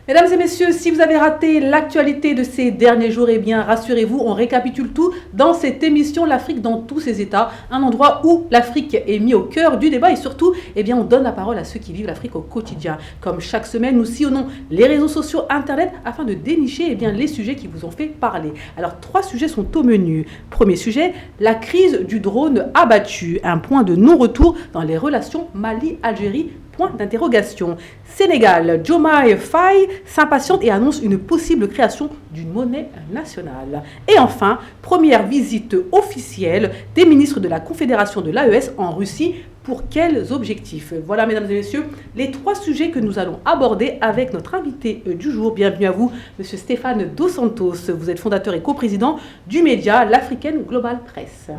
Mesdames et messieurs, si vous avez raté l'actualité de ces derniers jours, eh bien, rassurez-vous, on récapitule tout dans cette émission L'Afrique dans tous ses états, un endroit où l'Afrique est mise au cœur du débat et surtout, eh bien, on donne la parole à ceux qui vivent l'Afrique au quotidien. Comme chaque semaine, nous sillonnons les réseaux sociaux, Internet, afin de dénicher eh bien, les sujets qui vous ont fait parler. Alors, 3 sujets sont au menu. Premier sujet, la crise du drone abattu, un point de non-retour dans les relations Mali-Algérie. Point d'interrogation. Sénégal, Diomaye Faye s'impatiente et annonce une possible création d'une monnaie nationale. Et enfin, première visite officielle des ministres de la Confédération de l'AES en Russie. Pour quels objectifs? Voilà, mesdames et messieurs, les 3 sujets que nous allons aborder avec notre invité du jour. Bienvenue à vous, monsieur Stéphane Dos Santos. Vous êtes fondateur et coprésident du média l'Africaine Global Press.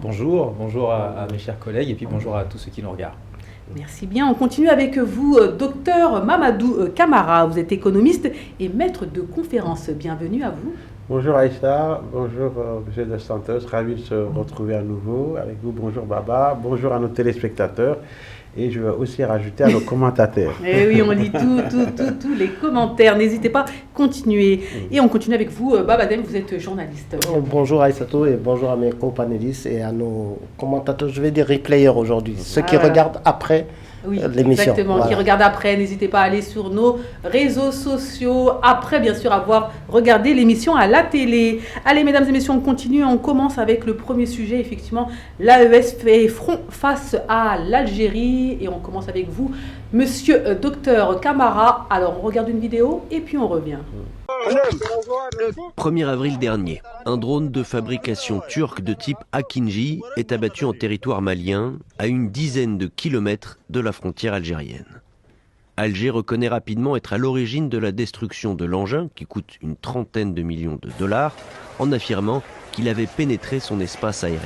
Bonjour à mes chers collègues et puis bonjour à tous ceux qui nous regardent. Merci bien. On continue avec vous, docteur Mamadou Camara. Vous êtes économiste et maître de conférences. Bienvenue à vous. Bonjour Aïssa, bonjour monsieur Dos Santos, ravi de se retrouver à nouveau avec vous. Bonjour Baba, bonjour à nos téléspectateurs et je veux aussi rajouter à nos commentateurs. Et oui, on lit tous les commentaires. N'hésitez pas, continuez. Et on continue avec vous, Babadem, vous êtes journaliste. Bonjour Aïssatou et bonjour à mes co-panélistes et à nos commentateurs, je vais dire replayers aujourd'hui, ceux qui regardent après. Oui, l'émission. Exactement, voilà. Qui regardent après, n'hésitez pas à aller sur nos réseaux sociaux, après bien sûr avoir regardé l'émission à la télé. Allez mesdames et messieurs, on continue, on commence avec le premier sujet, effectivement, l'AES fait front face à l'Algérie et on commence avec vous, monsieur docteur Camara. Alors on regarde une vidéo et puis on revient. 1er avril dernier, un drone de fabrication turque de type Akinji est abattu en territoire malien, à une dizaine de kilomètres de la frontière algérienne. Alger reconnaît rapidement être à l'origine de la destruction de l'engin, qui coûte une trentaine de millions de dollars, en affirmant qu'il avait pénétré son espace aérien.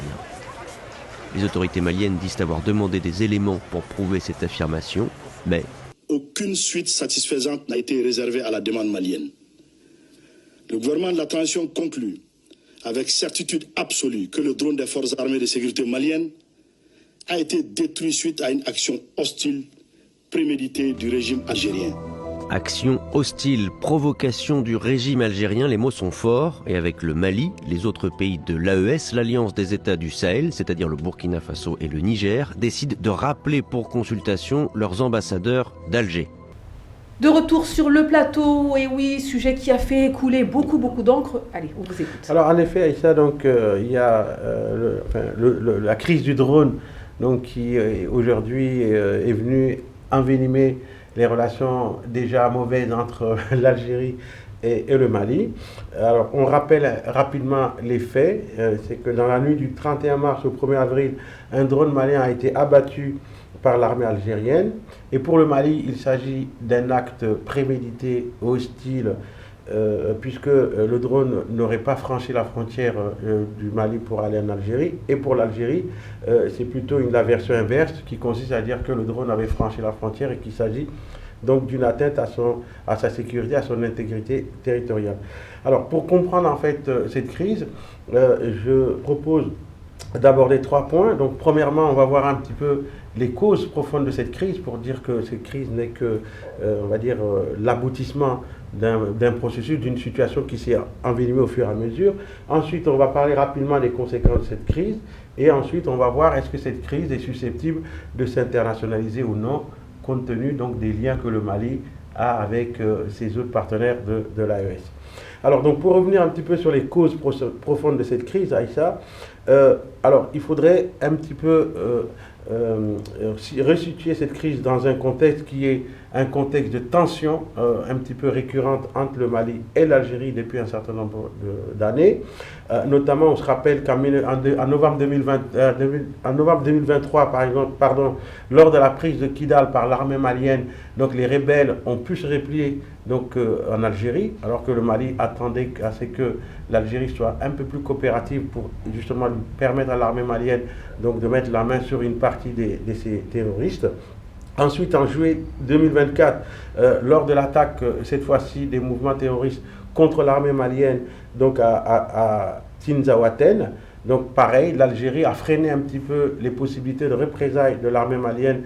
Les autorités maliennes disent avoir demandé des éléments pour prouver cette affirmation, mais aucune suite satisfaisante n'a été réservée à la demande malienne. Le gouvernement de la transition conclut avec certitude absolue que le drone des forces armées de sécurité maliennes a été détruit suite à une action hostile préméditée du régime algérien. Action hostile, provocation du régime algérien, les mots sont forts. Et avec le Mali, les autres pays de l'AES, l'Alliance des États du Sahel, c'est-à-dire le Burkina Faso et le Niger, décident de rappeler pour consultation leurs ambassadeurs d'Alger. De retour sur le plateau, et oui, sujet qui a fait couler beaucoup d'encre. Allez, on vous écoute. Alors en effet, Aïssa, donc il y a la crise du drone, donc qui aujourd'hui est venue envenimer les relations déjà mauvaises entre l'Algérie et le Mali. Alors on rappelle rapidement les faits. C'est que dans la nuit du 31 mars au 1er avril, un drone malien a été abattu par l'armée algérienne. Et pour le Mali, il s'agit d'un acte prémédité, hostile, puisque le drone n'aurait pas franchi la frontière du Mali pour aller en Algérie. Et pour l'Algérie, c'est plutôt la version inverse qui consiste à dire que le drone avait franchi la frontière et qu'il s'agit donc d'une atteinte à sa sécurité, à son intégrité territoriale. Alors pour comprendre en fait cette crise, je propose d'aborder 3 points. Donc premièrement, on va voir un petit peu les causes profondes de cette crise pour dire que cette crise n'est que, on va dire, l'aboutissement d'un processus, d'une situation qui s'est envenimée au fur et à mesure. Ensuite, on va parler rapidement des conséquences de cette crise et ensuite, on va voir est-ce que cette crise est susceptible de s'internationaliser ou non, compte tenu donc des liens que le Mali a avec ses autres partenaires de l'AES. Alors, donc, pour revenir un petit peu sur les causes profondes de cette crise, Aïssa, alors, il faudrait un petit peu resituer cette crise dans un contexte qui est un contexte de tension un petit peu récurrente entre le Mali et l'Algérie depuis un certain nombre d'années. Notamment, on se rappelle qu'en novembre 2023, par exemple, lors de la prise de Kidal par l'armée malienne, donc les rebelles ont pu se replier donc, en Algérie, alors que le Mali attendait à ce que l'Algérie soit un peu plus coopérative pour justement permettre à l'armée malienne donc, de mettre la main sur une partie de ces terroristes. Ensuite, en juillet 2024, lors de l'attaque, cette fois-ci, des mouvements terroristes contre l'armée malienne, donc à Tinzaouaten, Donc pareil, l'Algérie a freiné un petit peu les possibilités de représailles de l'armée malienne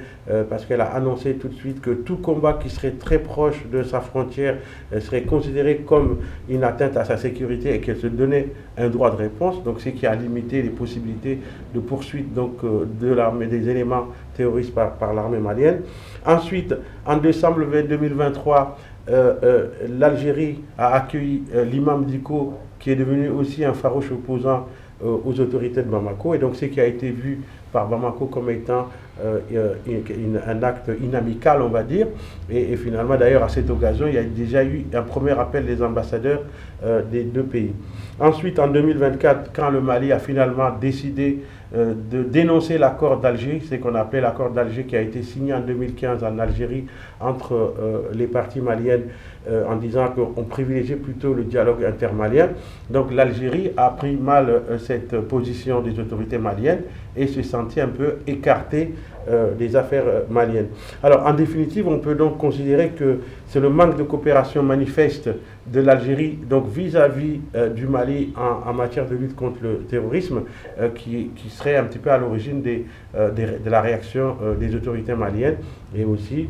parce qu'elle a annoncé tout de suite que tout combat qui serait très proche de sa frontière serait considéré comme une atteinte à sa sécurité et qu'elle se donnait un droit de réponse. Donc ce qui a limité les possibilités de poursuite donc, de l'armée, des éléments terroristes par l'armée malienne. Ensuite, en décembre 2023, l'Algérie a accueilli l'imam Dicko, qui est devenu aussi un farouche opposant aux autorités de Bamako, et donc ce qui a été vu par Bamako comme étant un acte inamical, on va dire, et finalement d'ailleurs à cette occasion il y a déjà eu un premier appel des ambassadeurs des deux pays. Ensuite en 2024, quand le Mali a finalement décidé de dénoncer l'accord d'Alger, c'est qu'on appelle l'accord d'Alger qui a été signé en 2015 en Algérie entre les parties maliennes en disant qu'on privilégiait plutôt le dialogue intermalien. Donc l'Algérie a pris mal cette position des autorités maliennes et se sentit un peu écartée des affaires maliennes. Alors en définitive, on peut donc considérer que c'est le manque de coopération manifeste de l'Algérie donc vis-à-vis du Mali en matière de lutte contre le terrorisme qui serait un petit peu à l'origine de la réaction des autorités maliennes. Et aussi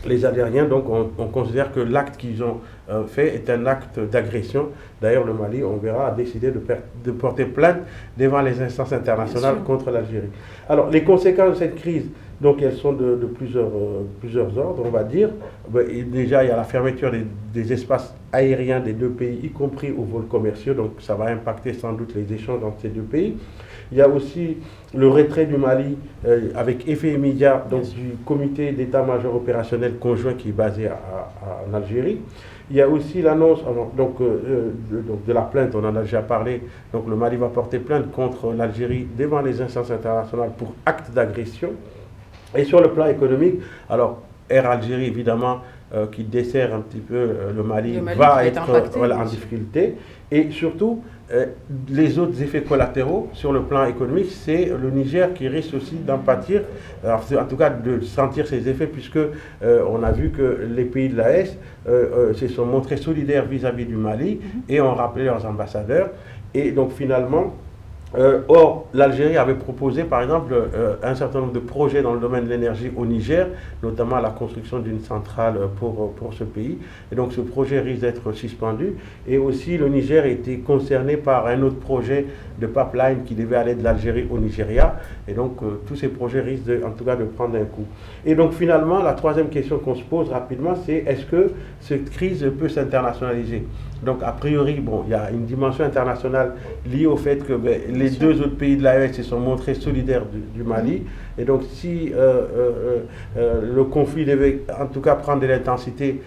les Algériens, donc on considère que l'acte qu'ils ont fait est un acte d'agression. D'ailleurs le Mali, on verra, a décidé de porter plainte devant les instances internationales contre l'Algérie. Alors les conséquences de cette crise, donc elles sont de plusieurs ordres, on va dire. Déjà il y a la fermeture des espaces aériens des deux pays, y compris aux vols commerciaux, donc ça va impacter sans doute les échanges entre ces deux pays. Il y a aussi le retrait du Mali avec effet immédiat donc, du comité d'état-major opérationnel conjoint qui est basé en Algérie. Il y a aussi l'annonce de la plainte, on en a déjà parlé. Donc le Mali va porter plainte contre l'Algérie devant les instances internationales pour acte d'agression. Et sur le plan économique, alors Air Algérie évidemment qui dessert un petit peu le Mali va être en difficulté. Et surtout, les autres effets collatéraux sur le plan économique, c'est le Niger qui risque aussi d'en pâtir, en tout cas de sentir ses effets, puisque on a vu que les pays de l'AES se sont montrés solidaires vis-à-vis du Mali et ont rappelé leurs ambassadeurs. Et donc finalement, or, l'Algérie avait proposé, par exemple, un certain nombre de projets dans le domaine de l'énergie au Niger, notamment la construction d'une centrale pour ce pays. Et donc, ce projet risque d'être suspendu. Et aussi, le Niger était concerné par un autre projet de pipeline qui devait aller de l'Algérie au Nigeria. Et donc, tous ces projets risquent, en tout cas, de prendre un coup. Et donc, finalement, la troisième question qu'on se pose rapidement, c'est est-ce que cette crise peut s'internationaliser ? Donc, a priori, bon, il y a une dimension internationale liée au fait que les deux autres pays de l'AES se sont montrés solidaires du Mali. Et donc, si le conflit devait en tout cas prendre de l'intensité,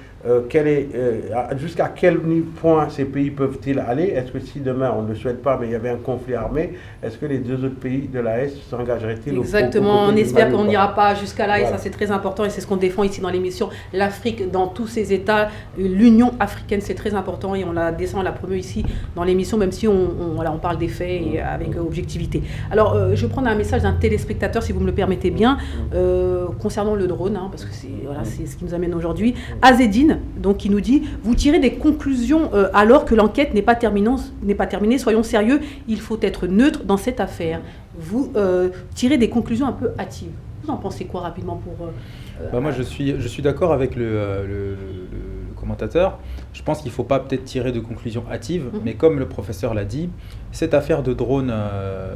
jusqu'à quel point ces pays peuvent-ils aller? Est-ce que si demain, on ne le souhaite pas, mais il y avait un conflit armé, est-ce que les deux autres pays de l'AES s'engageraient-ils? Exactement, on espère qu'on n'ira pas jusqu'à là, et ça c'est très important, et c'est ce qu'on défend ici dans l'émission. L'Afrique dans tous ses états, l'Union africaine, c'est très important, et on la descend, on la promeut ici dans l'émission, même si on parle des faits et avec objectivité. Alors, je vais prendre un message d'un téléspectateur, si vous me le permettez bien, concernant le drone, parce que c'est ce qui nous amène aujourd'hui. Azedine, donc, qui nous dit « Vous tirez des conclusions alors que l'enquête n'est pas terminée. Soyons sérieux, il faut être neutre dans cette affaire. » Vous tirez des conclusions un peu hâtives. Vous en pensez quoi rapidement pour... Moi, je suis d'accord avec le commentateur. Je pense qu'il ne faut pas peut-être tirer de conclusions hâtives, mais comme le professeur l'a dit, cette affaire de drone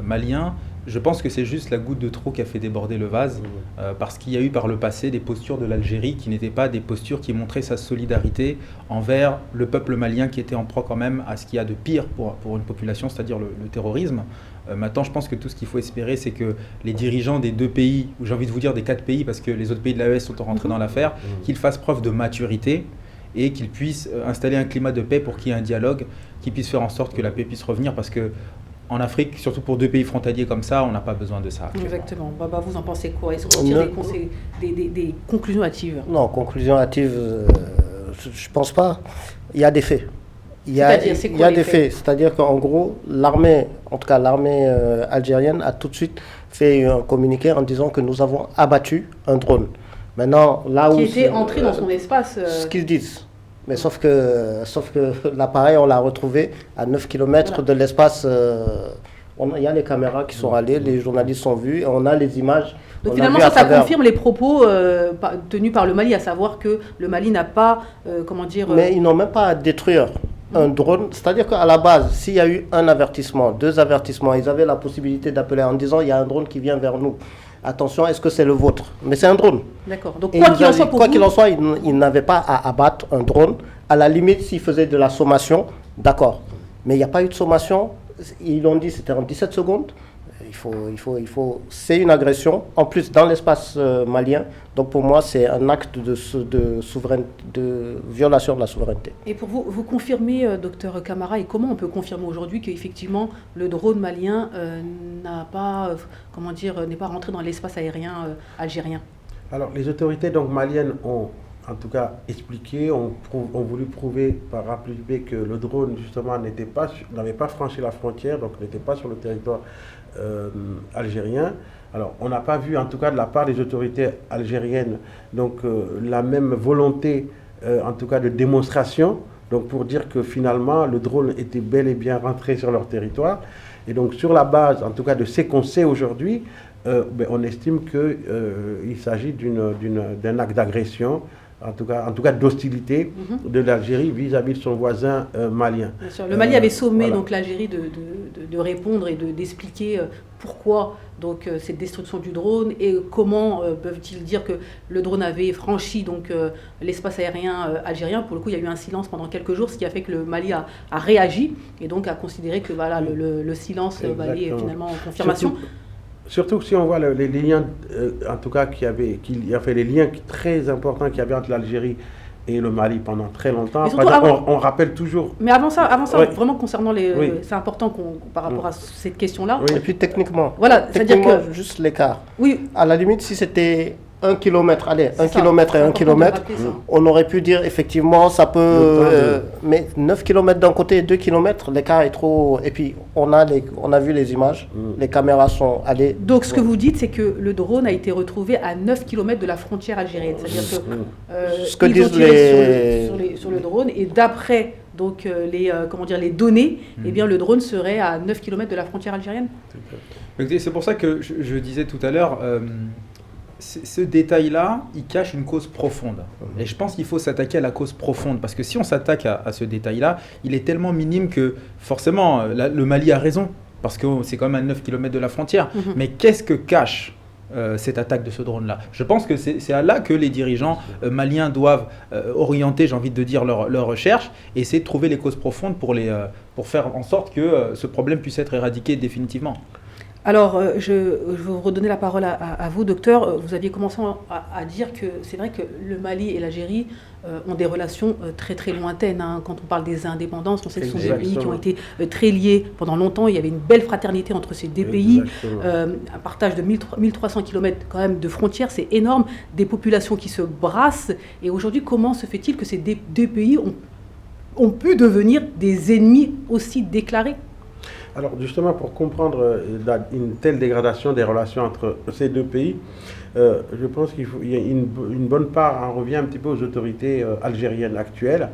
malien, je pense que c'est juste la goutte de trop qui a fait déborder le vase, parce qu'il y a eu par le passé des postures de l'Algérie qui n'étaient pas des postures qui montraient sa solidarité envers le peuple malien qui était en proie quand même à ce qu'il y a de pire pour une population, c'est-à-dire le terrorisme. Maintenant, je pense que tout ce qu'il faut espérer, c'est que les dirigeants des deux pays, ou j'ai envie de vous dire des 4 pays, parce que les autres pays de l'AES sont rentrés dans l'affaire, qu'ils fassent preuve de maturité et qu'ils puissent installer un climat de paix pour qu'il y ait un dialogue qui puisse faire en sorte que la paix puisse revenir, parce que en Afrique, surtout pour 2 pays frontaliers comme ça, on n'a pas besoin de ça. Exactement. Vous en pensez quoi? Est-ce qu'on tire des conclusions hâtives? Non, conclusions hâtives, je ne pense pas. Il y a des faits. Il y a des faits. C'est-à-dire qu'en gros, l'armée algérienne a tout de suite fait un communiqué en disant que nous avons abattu un drone. Maintenant, là qui était entré dans son espace. Ce qu'ils disent. Mais sauf que l'appareil, on l'a retrouvé à 9 km de l'espace Il y a les caméras qui sont allées, les journalistes sont vus, et on a les images. Donc finalement, ça confirme les propos tenus par le Mali, à savoir que le Mali n'a pas, Mais ils n'ont même pas à détruire un drone. C'est-à-dire qu'à la base, s'il y a eu un avertissement, 2 avertissements, ils avaient la possibilité d'appeler en disant, il y a un drone qui vient vers nous. Attention, est-ce que c'est le vôtre? Mais c'est un drone. D'accord. Donc quoi qu'il en soit, ils n'avaient pas à abattre un drone. À la limite, s'ils faisaient de la sommation, d'accord. Mais il n'y a pas eu de sommation. Ils l'ont dit, c'était en 17 secondes. C'est une agression, en plus dans l'espace malien. Donc pour moi, c'est un acte de violation de la souveraineté. Et pour vous confirmez, docteur Camara, et comment on peut confirmer aujourd'hui qu'effectivement le drone malien n'est pas rentré dans l'espace aérien algérien? Alors les autorités donc maliennes ont en tout cas expliqué, ont voulu prouver par A plus B que le drone justement n'avait pas franchi la frontière, donc n'était pas sur le territoire algérien. Alors on n'a pas vu en tout cas de la part des autorités algériennes donc la même volonté en tout cas de démonstration, donc pour dire que finalement le drone était bel et bien rentré sur leur territoire. Et donc sur la base en tout cas de ce qu'on sait aujourd'hui, on estime qu'il s'agit d'un acte d'agression, en tout cas d'hostilité de l'Algérie vis-à-vis de son voisin malien. Bien sûr. Le Mali avait sommé donc l'Algérie de répondre et d'expliquer pourquoi donc cette destruction du drone et comment peuvent-ils dire que le drone avait franchi donc l'espace aérien algérien. Pour le coup, il y a eu un silence pendant quelques jours, ce qui a fait que le Mali a réagi et donc a considéré que voilà le silence valait finalement en confirmation. Surtout si on voit les liens, en tout cas, qu'il y avait les liens très importants qu'il y avait entre l'Algérie et le Mali pendant très longtemps. On rappelle toujours. Mais avant ça, oui. Vraiment concernant c'est important par rapport à cette question-là. Oui. Et puis techniquement. Voilà, c'est-à-dire que juste l'écart. Oui. À la limite, si c'était 1 kilomètre, allez, 1 kilomètre et 1 kilomètre, on aurait pu dire effectivement ça peut, mais 9 kilomètres d'un côté et 2 kilomètres, l'écart est trop. Et puis on a vu les images, les caméras sont allées. Donc ce que vous dites, c'est que le drone a été retrouvé à 9 kilomètres de la frontière algérienne, c'est-à-dire que ce que ils disent ont tiré sur le drone et d'après donc les données, eh bien le drone serait à 9 kilomètres de la frontière algérienne. C'est pour ça que je disais tout à l'heure. Ce détail-là, il cache une cause profonde. Et je pense qu'il faut s'attaquer à la cause profonde. Parce que si on s'attaque à ce détail-là, il est tellement minime que forcément, le Mali a raison. Parce que c'est quand même à 9 km de la frontière. Mais qu'est-ce que cache cette attaque de ce drone-là? Je pense que c'est à là que les dirigeants maliens doivent orienter, j'ai envie de dire, leur recherche et essayer de trouver les causes profondes pour faire en sorte que ce problème puisse être éradiqué définitivement. Alors, je vais vous redonner la parole à vous, docteur. Vous aviez commencé à dire que c'est vrai que le Mali et l'Algérie ont des relations très très lointaines. Quand on parle des indépendances, on sait que ce sont des pays qui ont été très liés pendant longtemps. Il y avait une belle fraternité entre ces deux pays. Un partage de 1300 km quand même de frontières, c'est énorme. Des populations qui se brassent. Et aujourd'hui, comment se fait-il que ces deux pays ont pu devenir des ennemis aussi déclarés ? Alors justement, pour comprendre une telle dégradation des relations entre ces deux pays, je pense qu'il y a une bonne part, on revient un petit peu aux autorités algériennes actuelles,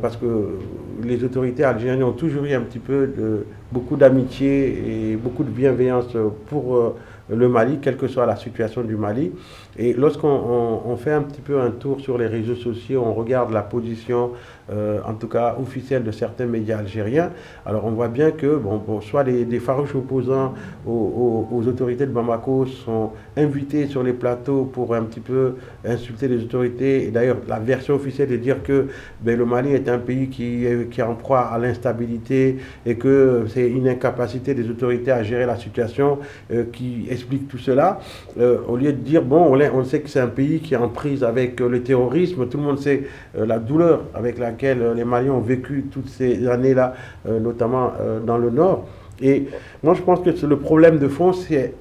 parce que les autorités algériennes ont toujours eu un petit peu beaucoup d'amitié et beaucoup de bienveillance pour le Mali, quelle que soit la situation du Mali. Et lorsqu'on fait un petit peu un tour sur les réseaux sociaux, on regarde la position, en tout cas officielle, de certains médias algériens, alors on voit bien que soit des farouches opposants aux autorités de Bamako sont invités sur les plateaux pour un petit peu insulter les autorités. Et d'ailleurs, la version officielle est de dire que le Mali est un pays qui est en proie à l'instabilité et que c'est une incapacité des autorités à gérer la situation qui explique tout cela, au lieu de dire, on sait que c'est un pays qui est en prise avec le terrorisme, tout le monde sait la douleur avec laquelle les Maliens ont vécu toutes ces années-là, notamment dans le Nord. Et moi, je pense que le problème de fond, c'est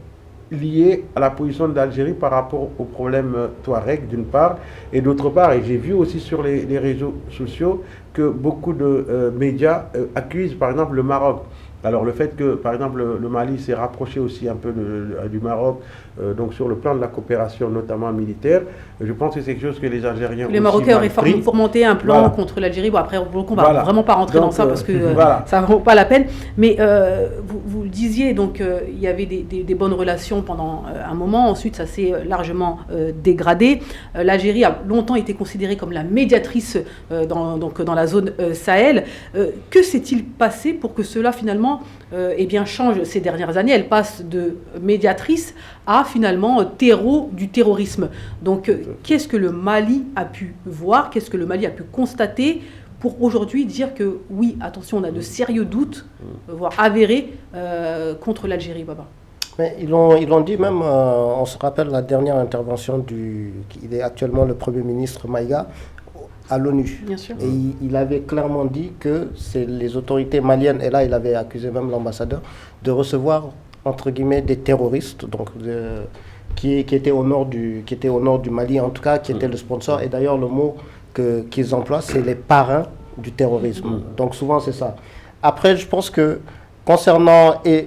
lié à la position de l'Algérie par rapport au problème Touareg, d'une part, et d'autre part, et j'ai vu aussi sur les réseaux sociaux que beaucoup de médias accusent, par exemple, le Maroc Alors le fait que, par exemple, le Mali s'est rapproché aussi un peu du Maroc, donc sur le plan de la coopération, notamment militaire, je pense que c'est quelque chose que les Algériens Les Marocains auraient fomenté un plan contre l'Algérie. Bon, après, on ne va vraiment pas rentrer dans ça parce que ça ne vaut pas la peine. Mais vous le disiez, donc il y avait des bonnes relations pendant un moment. Ensuite, ça s'est largement dégradé. L'Algérie a longtemps été considérée comme la médiatrice dans la zone Sahel. Que s'est-il passé pour que cela, finalement, change ces dernières années? Elle passe de médiatrice à finalement terreau du terrorisme. Donc qu'est-ce que le Mali a pu voir, qu'est-ce que le Mali a pu constater pour aujourd'hui dire que oui, attention, on a de sérieux doutes, voire avérés, contre l'Algérie, Baba? Mais ils l'ont dit même, on se rappelle la dernière intervention il est actuellement le Premier ministre Maïga, à l'ONU. Bien sûr. Et il avait clairement dit que c'est les autorités maliennes, et là il avait accusé même l'ambassadeur, de recevoir entre guillemets des terroristes, donc qui étaient au nord du Mali, en tout cas qui étaient le sponsor. Et d'ailleurs le mot qu'ils emploient, c'est les parrains du terrorisme. Donc souvent c'est ça. Après, je pense que concernant, il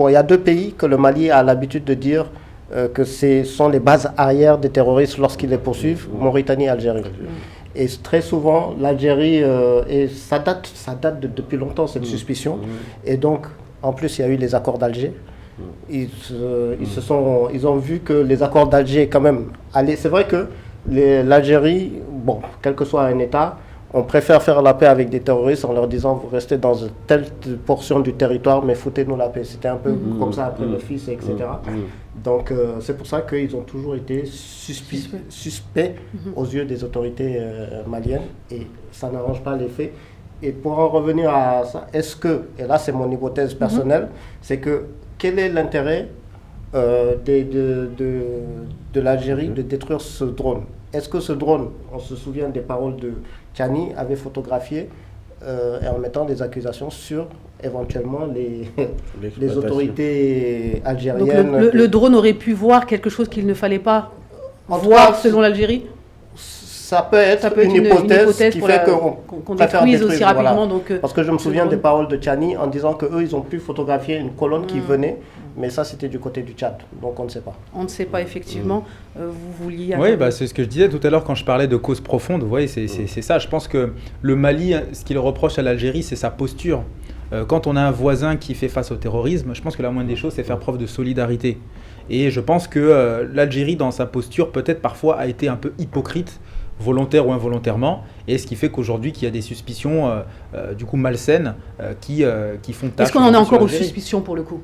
y a deux pays que le Mali a l'habitude de dire que ce sont les bases arrières des terroristes lorsqu'ils les poursuivent, Mauritanie et Algérie. Et très souvent, l'Algérie, et ça date depuis longtemps, cette suspicion. Et donc, en plus, il y a eu les accords d'Alger. Ils ont vu que les accords d'Alger, quand même, c'est vrai que l'Algérie, quel que soit un État, on préfère faire la paix avec des terroristes en leur disant vous restez dans telle portion du territoire, mais foutez-nous la paix. C'était un peu comme ça après le fils, etc. Donc c'est pour ça qu'ils ont toujours été suspects aux yeux des autorités maliennes, et ça n'arrange pas les faits. Et pour en revenir à ça, est-ce que, et là c'est mon hypothèse personnelle, c'est que quel est l'intérêt de l'Algérie de détruire ce drone? Est-ce que ce drone, on se souvient des paroles de Tchani, avait photographié et en mettant des accusations sur éventuellement les autorités algériennes? Donc le drone aurait pu voir quelque chose qu'il ne fallait pas voir selon l'Algérie? Ça peut être une hypothèse qui fait qu'on détruise aussi rapidement. Voilà. Donc, parce que je me souviens des paroles de Tchani en disant qu'eux, ils ont pu photographier une colonne qui venait, mais ça, c'était du côté du Tchad. Donc, on ne sait pas. On ne sait pas, effectivement. Vous vouliez... Oui, c'est ce que je disais tout à l'heure quand je parlais de cause profonde. Vous voyez, c'est ça. Je pense que le Mali, ce qu'il reproche à l'Algérie, c'est sa posture. Quand on a un voisin qui fait face au terrorisme, je pense que la moindre des choses, c'est faire preuve de solidarité. Et je pense que l'Algérie, dans sa posture, peut-être parfois a été un peu hypocrite, volontaire ou involontairement, et ce qui fait qu'aujourd'hui qu'il y a des suspicions du coup malsaines qui font tâche. Est-ce qu'on en est encore aux suspicions pour le coup?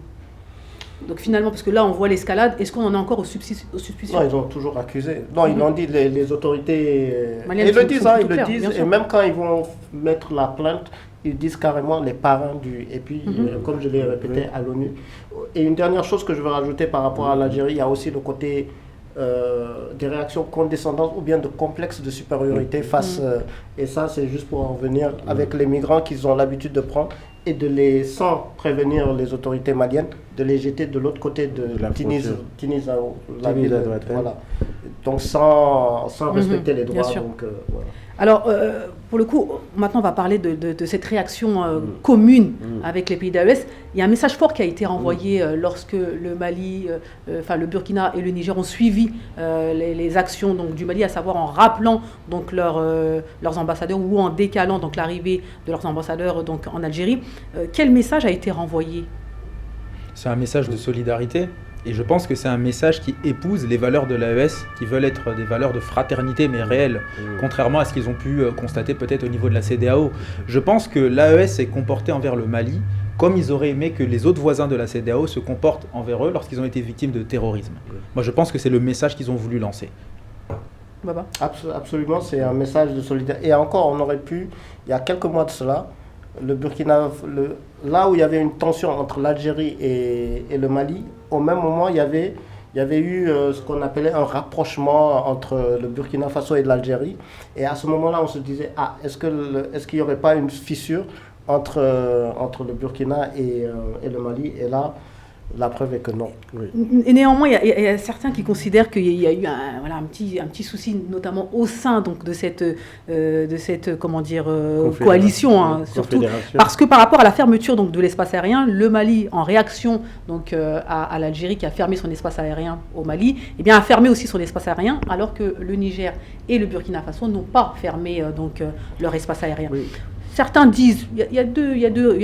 Donc finalement, parce que là on voit l'escalade, est-ce qu'on en est encore aux suspicions? Non, ils ont toujours accusé. Non, ils l'ont dit, les autorités ils le disent, et même quand ils vont mettre la plainte, ils disent carrément les parrains du... Et puis, comme je l'ai répété à l'ONU. Et une dernière chose que je veux rajouter par rapport à l'Algérie, il y a aussi le côté des réactions condescendantes ou bien de complexes de supériorité face... et ça, c'est juste pour en revenir avec les migrants qu'ils ont l'habitude de prendre et sans prévenir les autorités maliennes, de les jeter de l'autre côté de Tunis, voilà. Donc sans respecter les droits. Donc, voilà. Alors, pour le coup, maintenant on va parler de cette réaction commune avec les pays d'AES. Il y a un message fort qui a été renvoyé lorsque le Mali, le Burkina et le Niger ont suivi les actions donc, du Mali, à savoir en rappelant donc, leurs ambassadeurs ou en décalant donc, l'arrivée de leurs ambassadeurs donc, en Algérie. Quel message a été renvoyé? C'est un message de solidarité. Et je pense que c'est un message qui épouse les valeurs de l'AES, qui veulent être des valeurs de fraternité, mais réelles, contrairement à ce qu'ils ont pu constater peut-être au niveau de la CEDEAO. Je pense que l'AES s'est comporté envers le Mali comme ils auraient aimé que les autres voisins de la CEDEAO se comportent envers eux lorsqu'ils ont été victimes de terrorisme. Moi, je pense que c'est le message qu'ils ont voulu lancer. Baba. Absolument, c'est un message de solidarité. Et encore, on aurait pu, il y a quelques mois de cela, le Burkina, là où il y avait une tension entre l'Algérie et le Mali, au même moment, il y avait eu ce qu'on appelait un rapprochement entre le Burkina Faso et l'Algérie. Et à ce moment-là, on se disait, est-ce qu'il n'y aurait pas une fissure entre le Burkina et le Mali? Et là, La preuve est que non. Oui. Et néanmoins, il y a certains qui considèrent qu'il y a eu un petit souci, notamment au sein donc, de cette comment dire, coalition, hein, surtout parce que par rapport à la fermeture donc, de l'espace aérien, le Mali, en réaction donc, à l'Algérie qui a fermé son espace aérien au Mali, eh bien, a fermé aussi son espace aérien, alors que le Niger et le Burkina Faso n'ont pas fermé donc, leur espace aérien. Oui. Certains disent, il y a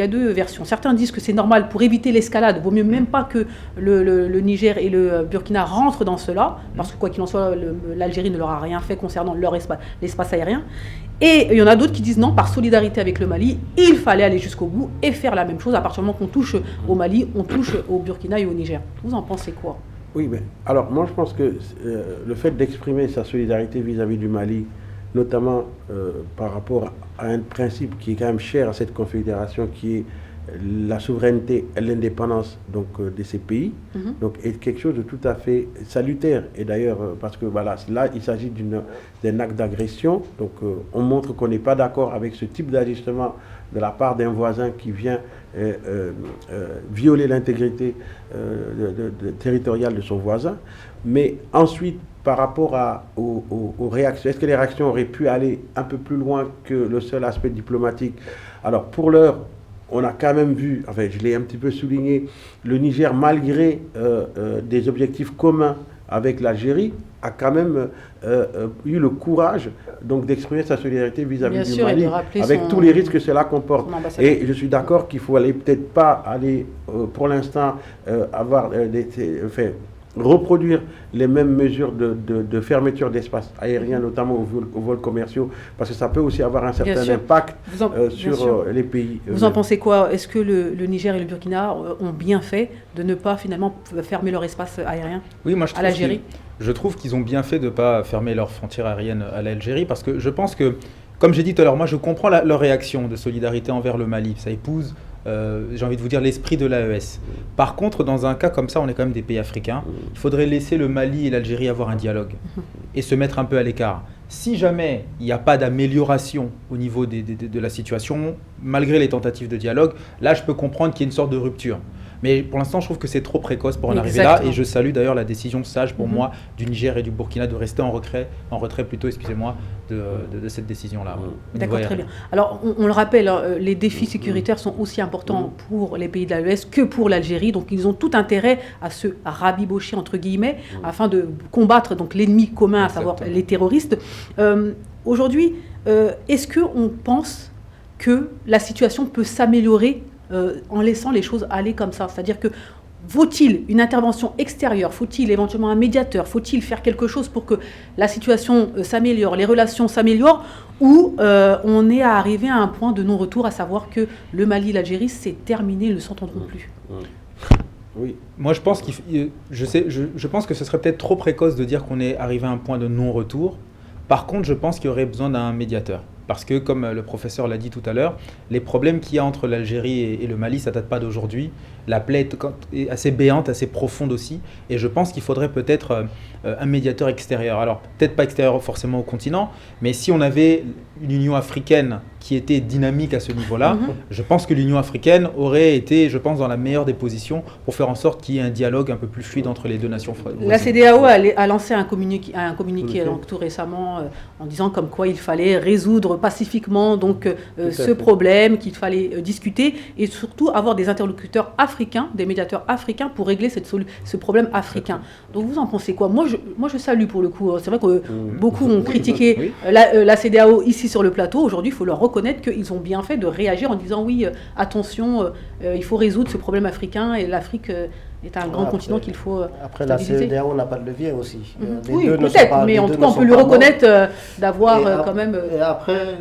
deux versions. Certains disent que c'est normal pour éviter l'escalade. Il vaut mieux même pas que le Niger et le Burkina rentrent dans cela, parce que quoi qu'il en soit, l'Algérie ne leur a rien fait concernant l'espace aérien. Et il y en a d'autres qui disent non, par solidarité avec le Mali, il fallait aller jusqu'au bout et faire la même chose. À partir du moment qu'on touche au Mali, on touche au Burkina et au Niger. Vous en pensez quoi ? Oui, mais alors moi je pense que le fait d'exprimer sa solidarité vis-à-vis du Mali, notamment par rapport à un principe qui est quand même cher à cette confédération, qui est la souveraineté et l'indépendance donc, de ces pays, donc, est quelque chose de tout à fait salutaire. Et d'ailleurs, parce que voilà, là, il s'agit d'un acte d'agression, donc on montre qu'on n'est pas d'accord avec ce type d'ajustement de la part d'un voisin qui vient violer l'intégrité territoriale de son voisin. Mais ensuite, par rapport aux réactions, est-ce que les réactions auraient pu aller un peu plus loin que le seul aspect diplomatique? Alors, pour l'heure, on a quand même vu, enfin, je l'ai un petit peu souligné, le Niger, malgré des objectifs communs avec l'Algérie, a quand même eu le courage donc, d'exprimer sa solidarité vis-à-vis du Mali, avec tous les risques que cela comporte. Et je suis d'accord qu'il faut peut-être pas aller, pour l'instant, reproduire les mêmes mesures de fermeture d'espace aérien, notamment aux vols commerciaux, parce que ça peut aussi avoir un certain impact sur les pays. Vous en pensez quoi? Est-ce que le Niger et le Burkina ont bien fait de ne pas finalement fermer leur espace aérien à l'Algérie? Je trouve qu'ils ont bien fait de ne pas fermer leurs frontières aériennes à l'Algérie, parce que je pense que, comme j'ai dit tout à l'heure, moi je comprends leur réaction de solidarité envers le Mali. Ça épouse, j'ai envie de vous dire, l'esprit de l'AES. Par contre, dans un cas comme ça, on est quand même des pays africains. Il faudrait laisser le Mali et l'Algérie avoir un dialogue et se mettre un peu à l'écart. Si jamais il n'y a pas d'amélioration au niveau de la situation, malgré les tentatives de dialogue, là je peux comprendre qu'il y ait une sorte de rupture. Mais pour l'instant, je trouve que c'est trop précoce pour en arriver là. Et je salue d'ailleurs la décision sage pour moi du Niger et du Burkina de rester en retrait plutôt, excusez-moi, de cette décision-là. D'accord, très bien. Alors, on le rappelle, les défis sécuritaires sont aussi importants pour les pays de l'AES que pour l'Algérie. Donc, ils ont tout intérêt à se rabibocher, entre guillemets, afin de combattre donc, l'ennemi commun, à savoir les terroristes. Aujourd'hui, est-ce qu'on pense que la situation peut s'améliorer en laissant les choses aller comme ça? C'est-à-dire que faut-il une intervention extérieure? Faut-il éventuellement un médiateur? Faut-il faire quelque chose pour que la situation s'améliore, les relations s'améliorent, ou on est arrivé à un point de non-retour, à savoir que le Mali et l'Algérie, c'est terminé, ils ne s'entendront plus? Oui, moi je pense je pense que ce serait peut-être trop précoce de dire qu'on est arrivé à un point de non-retour. Par contre, je pense qu'il y aurait besoin d'un médiateur. Parce que, comme le professeur l'a dit tout à l'heure, les problèmes qu'il y a entre l'Algérie et le Mali, ça ne date pas d'aujourd'hui. La plaie est assez béante, assez profonde aussi. Et je pense qu'il faudrait peut-être un médiateur extérieur. Alors, peut-être pas extérieur forcément au continent, mais si on avait une Union africaine qui était dynamique à ce niveau-là, je pense que l'Union africaine aurait été, je pense, dans la meilleure des positions pour faire en sorte qu'il y ait un dialogue un peu plus fluide entre les deux nations. La CEDEAO a lancé un communiqué donc, tout récemment en disant comme quoi il fallait résoudre pacifiquement donc, ce problème, qu'il fallait discuter et surtout avoir des interlocuteurs africains, des médiateurs africains pour régler ce problème africain. Donc vous en pensez quoi? Moi je salue pour le coup. C'est vrai que beaucoup ont critiqué la CEDEAO ici sur le plateau. Aujourd'hui, il faut leur reconnaître qu'ils ont bien fait de réagir en disant oui, attention, il faut résoudre ce problème africain et l'Afrique est un grand continent qu'il faut Après, stabiliser. La CEDEAO n'a pas de levier aussi. Oui, peut-être, mais en tout cas, on peut lui reconnaître d'avoir quand même... Et après,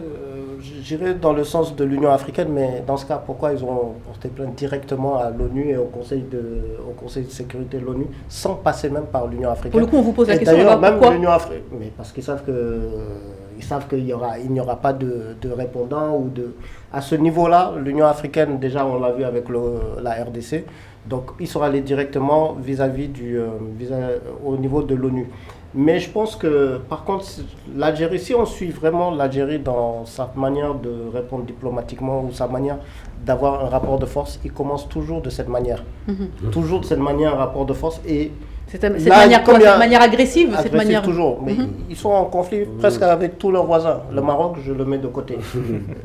j'irai dans le sens de l'Union africaine, mais dans ce cas, pourquoi ils ont porté plainte directement à l'ONU et au Conseil de sécurité de l'ONU, sans passer même par l'Union africaine? Pour le coup, on vous pose la question, d'ailleurs, même pourquoi l'Union africaine, mais parce qu'ils savent qu'il n'y aura pas de répondant à ce niveau-là. L'Union africaine, déjà, on l'a vu avec la RDC. Donc, ils sont allés directement vis-à-vis au niveau de l'ONU. Mais je pense que, par contre, l'Algérie, si on suit vraiment l'Algérie dans sa manière de répondre diplomatiquement ou sa manière d'avoir un rapport de force, il commence toujours de cette manière. Toujours de cette manière, un rapport de force. Et cette manière agressive, cette manière toujours. Mais ils sont en conflit presque avec tous leurs voisins. Le Maroc, je le mets de côté.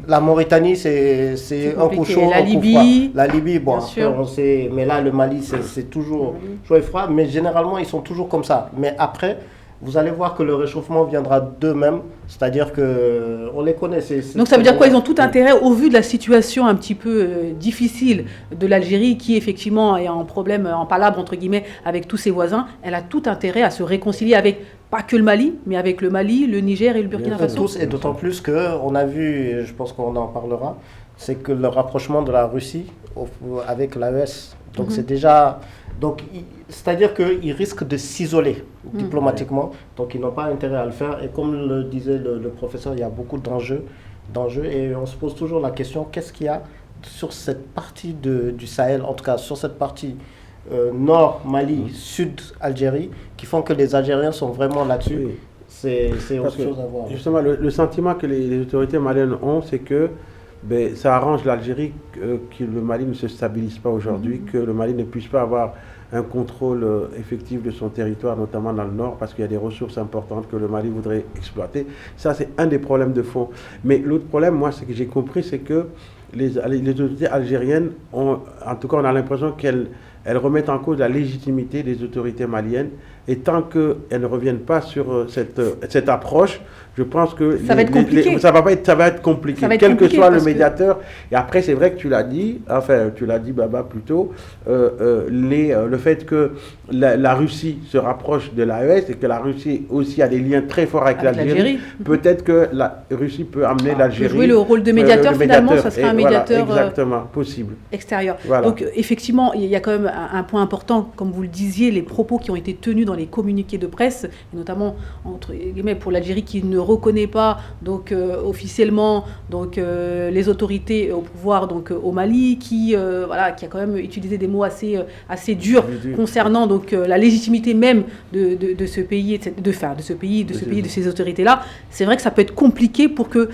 La Mauritanie, c'est un coup chaud, la Libye. La Libye, bon, après, on sait. Mais là, le Mali, c'est toujours chaud et froid. Mais généralement, ils sont toujours comme ça. Mais après, vous allez voir que le réchauffement viendra d'eux-mêmes, c'est-à-dire qu'on les connaît. Donc ça veut dire quoi? Ils ont tout intérêt, au vu de la situation un petit peu difficile de l'Algérie, qui effectivement est en problème, en palabre entre guillemets, avec tous ses voisins, elle a tout intérêt à se réconcilier avec, pas que le Mali, mais avec le Mali, le Niger et le Burkina Faso. Et d'autant plus qu'on a vu, et je pense qu'on en parlera, c'est que le rapprochement de la Russie avec l'AES, donc c'est déjà... Donc, c'est-à-dire qu'ils risquent de s'isoler diplomatiquement, donc ils n'ont pas intérêt à le faire. Et comme le disait le professeur, il y a beaucoup d'enjeux, et on se pose toujours la question, qu'est-ce qu'il y a sur cette partie du Sahel, en tout cas sur cette partie nord Mali, sud Algérie, qui font que les Algériens sont vraiment là-dessus. C'est autre chose à voir. Justement, le sentiment que les autorités maliennes ont, c'est que ça arrange l'Algérie que le Mali ne se stabilise pas aujourd'hui, que le Mali ne puisse pas avoir un contrôle effectif de son territoire, notamment dans le nord, parce qu'il y a des ressources importantes que le Mali voudrait exploiter. Ça, c'est un des problèmes de fond. Mais l'autre problème, moi, ce que j'ai compris, c'est que les autorités algériennes, en tout cas, on a l'impression qu'elles remettent en cause la légitimité des autorités maliennes. Et tant qu'elles ne reviennent pas sur cette approche, je pense que ça va être compliqué. Ça va être compliqué, quel que soit le médiateur. Et après, c'est vrai que tu l'as dit, Baba, plutôt, le fait que la Russie se rapproche de l'AES et que la Russie aussi a des liens très forts avec l'Algérie, peut-être que la Russie peut amener l'Algérie... jouer le rôle de médiateur, finalement, ça sera un médiateur... Voilà, exactement, possible. Extérieur. Voilà. Donc, effectivement, il y a quand même un point important, comme vous le disiez, les propos qui ont été tenus dans les communiqués de presse, et notamment entre guillemets pour l'Algérie qui ne reconnaît pas donc officiellement donc les autorités au pouvoir donc au Mali, qui a quand même utilisé des mots assez durs concernant donc la légitimité même de ce pays, de ces autorités là. C'est vrai que ça peut être compliqué pour que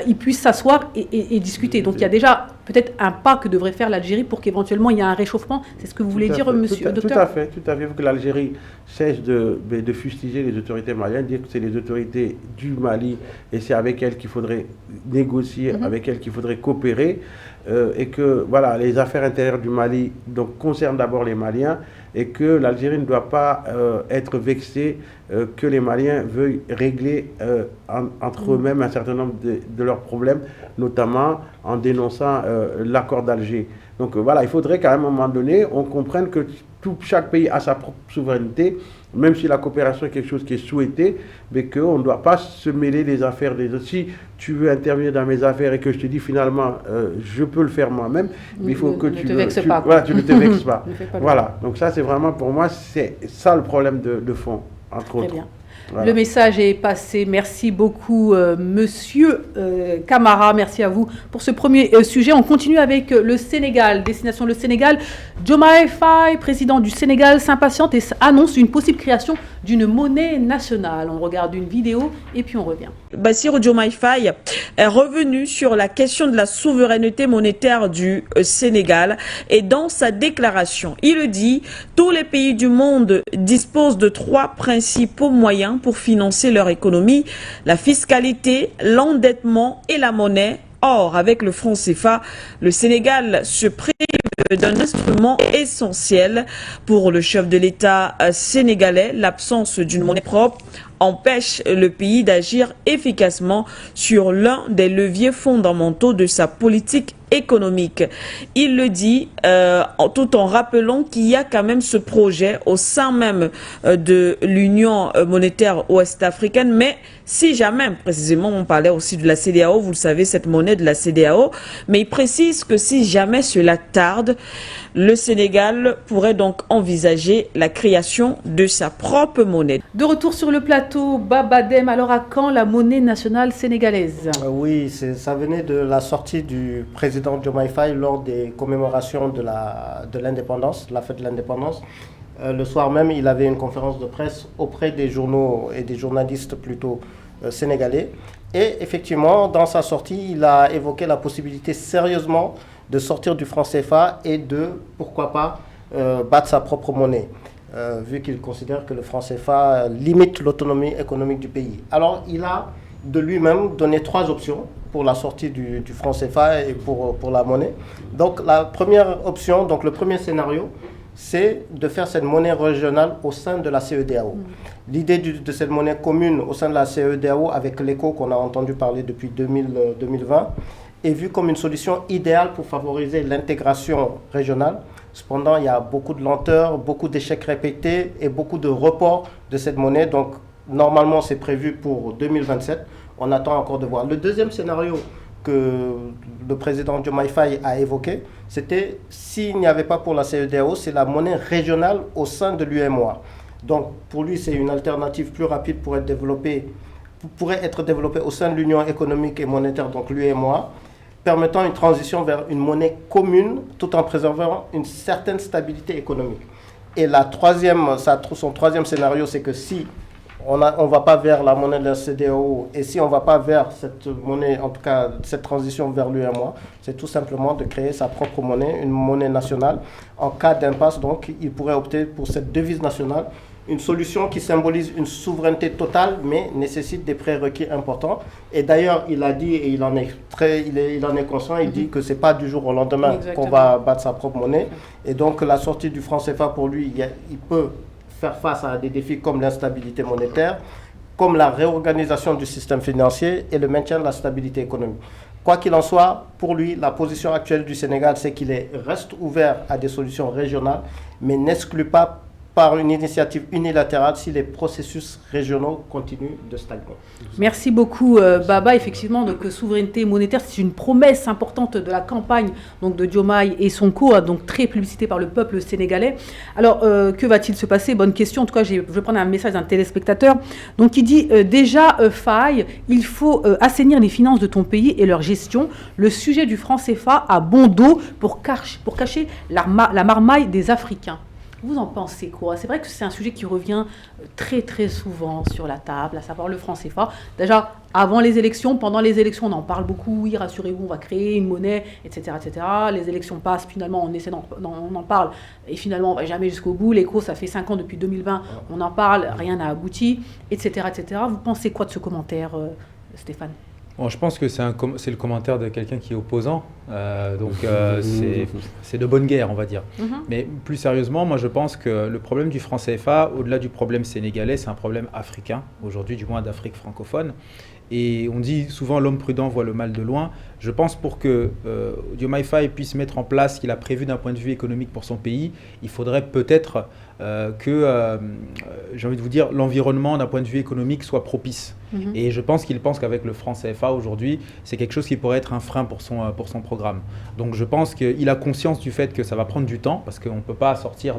ils puissent s'asseoir et discuter. Donc il y a déjà peut-être un pas que devrait faire l'Algérie pour qu'éventuellement il y ait un réchauffement. C'est ce que vous voulez dire, monsieur le docteur? Tout à fait. Il faut que l'Algérie cesse de fustiger les autorités maliennes, dire que c'est les autorités du Mali et c'est avec elles qu'il faudrait négocier, avec elles qu'il faudrait coopérer, et que voilà, les affaires intérieures du Mali donc, concernent d'abord les Maliens, et que l'Algérie ne doit pas être vexée que les Maliens veuillent régler entre eux-mêmes un certain nombre de leurs problèmes, notamment en dénonçant l'accord d'Alger. Donc voilà, il faudrait qu'à un moment donné, on comprenne que chaque pays a sa propre souveraineté, même si la coopération est quelque chose qui est souhaité, mais qu'on ne doit pas se mêler des affaires des autres. Si tu veux intervenir dans mes affaires et que je te dis finalement, je peux le faire moi-même, mais il faut que tu ne te vexes pas. Voilà, donc ça c'est vraiment pour moi, c'est ça le problème de fond, entre autres. Bien. Voilà. Le message est passé. Merci beaucoup, monsieur Camara. Merci à vous pour ce premier sujet. On continue avec le Sénégal. Destination le Sénégal. Diomaye Faye, président du Sénégal, s'impatiente et annonce une possible création d'une monnaie nationale. On regarde une vidéo et puis on revient. Bassirou Diomaye Faye est revenu sur la question de la souveraineté monétaire du Sénégal et dans sa déclaration, il dit « Tous les pays du monde disposent de 3 principaux moyens pour financer leur économie, la fiscalité, l'endettement et la monnaie. Or, avec le franc CFA, le Sénégal se prive d'un instrument essentiel pour le chef de l'État sénégalais. L'absence d'une monnaie propre empêche le pays d'agir efficacement sur l'un des leviers fondamentaux de sa politique économique. Il le dit tout en rappelant qu'il y a quand même ce projet au sein même de l'Union monétaire ouest-africaine, mais si jamais, précisément on parlait aussi de la CEDEAO, vous le savez, cette monnaie de la CEDEAO, mais il précise que si jamais cela tarde, le Sénégal pourrait donc envisager la création de sa propre monnaie. De retour sur le plateau, Babadem, alors à quand la monnaie nationale sénégalaise? Oui, ça venait de la sortie du président Diomaye Faye lors des commémorations de l'indépendance, la fête de l'indépendance. Le soir même, il avait une conférence de presse auprès des journaux et des journalistes plutôt sénégalais. Et effectivement, dans sa sortie, il a évoqué la possibilité sérieusement de sortir du franc CFA et de, pourquoi pas, battre sa propre monnaie, vu qu'il considère que le franc CFA limite l'autonomie économique du pays. Alors, il a de lui-même donné 3 options pour la sortie du franc CFA et pour la monnaie. Donc, la première option, donc le premier scénario, c'est de faire cette monnaie régionale au sein de la CEDEAO. L'idée de cette monnaie commune au sein de la CEDEAO, avec l'écho qu'on a entendu parler depuis 2020, est vue comme une solution idéale pour favoriser l'intégration régionale. Cependant, il y a beaucoup de lenteur, beaucoup d'échecs répétés et beaucoup de reports de cette monnaie. Donc, normalement, c'est prévu pour 2027. On attend encore de voir. Le deuxième scénario que le président Diomaye Faye a évoqué, c'était s'il n'y avait pas pour la CEDEAO, c'est la monnaie régionale au sein de l'UEMOA. Donc pour lui, c'est une alternative plus rapide pour pourrait être développée au sein de l'Union économique et monétaire, donc l'UEMOA, permettant une transition vers une monnaie commune tout en préservant une certaine stabilité économique. Et son troisième scénario, c'est que si on ne va pas vers la monnaie de la CEDEAO et si on ne va pas vers cette monnaie, en tout cas cette transition vers l'UEMOA, c'est tout simplement de créer sa propre monnaie, une monnaie nationale. En cas d'impasse, donc, il pourrait opter pour cette devise nationale, une solution qui symbolise une souveraineté totale, mais nécessite des prérequis importants. Et d'ailleurs, il a dit, et il en est conscient, il dit que ce n'est pas du jour au lendemain qu'on va battre sa propre monnaie. Et donc, la sortie du franc CFA, pour lui, il peut faire face à des défis comme l'instabilité monétaire, comme la réorganisation du système financier et le maintien de la stabilité économique. Quoi qu'il en soit, pour lui, la position actuelle du Sénégal, c'est qu'il reste ouvert à des solutions régionales, mais n'exclut pas par une initiative unilatérale si les processus régionaux continuent de stagner. Merci beaucoup Baba. Effectivement, donc souveraineté monétaire, c'est une promesse importante de la campagne donc de Diomaye et Sonko, donc très publicité par le peuple sénégalais. Alors, que va-t-il se passer? Bonne question. En tout cas, je vais prendre un message d'un téléspectateur. Donc, il dit déjà Faye, il faut assainir les finances de ton pays et leur gestion. Le sujet du franc CFA a bon dos pour cacher la marmaille des Africains. Vous en pensez quoi? C'est vrai que c'est un sujet qui revient très très souvent sur la table, à savoir le franc CFA. Déjà, avant les élections, pendant les élections, on en parle beaucoup. Oui, rassurez-vous, on va créer une monnaie, etc., etc. Les élections passent, finalement, on en parle, et finalement, on ne va jamais jusqu'au bout. L'écho, ça fait 5 ans depuis 2020, on en parle, rien n'a abouti, etc., etc. Vous pensez quoi de ce commentaire, Stéphane? Bon, je pense que c'est le commentaire de quelqu'un qui est opposant, c'est de bonne guerre, on va dire. Mais plus sérieusement, moi je pense que le problème du franc CFA, au-delà du problème sénégalais, c'est un problème africain, aujourd'hui du moins d'Afrique francophone. Et on dit souvent l'homme prudent voit le mal de loin. Je pense pour que Diomaye Faye puisse mettre en place ce qu'il a prévu d'un point de vue économique pour son pays, il faudrait peut-être que, j'ai envie de vous dire, l'environnement d'un point de vue économique soit propice. Et je pense qu'il pense qu'avec le franc CFA aujourd'hui, c'est quelque chose qui pourrait être un frein pour son programme. Donc je pense qu'il a conscience du fait que ça va prendre du temps, parce qu'on ne peut pas sortir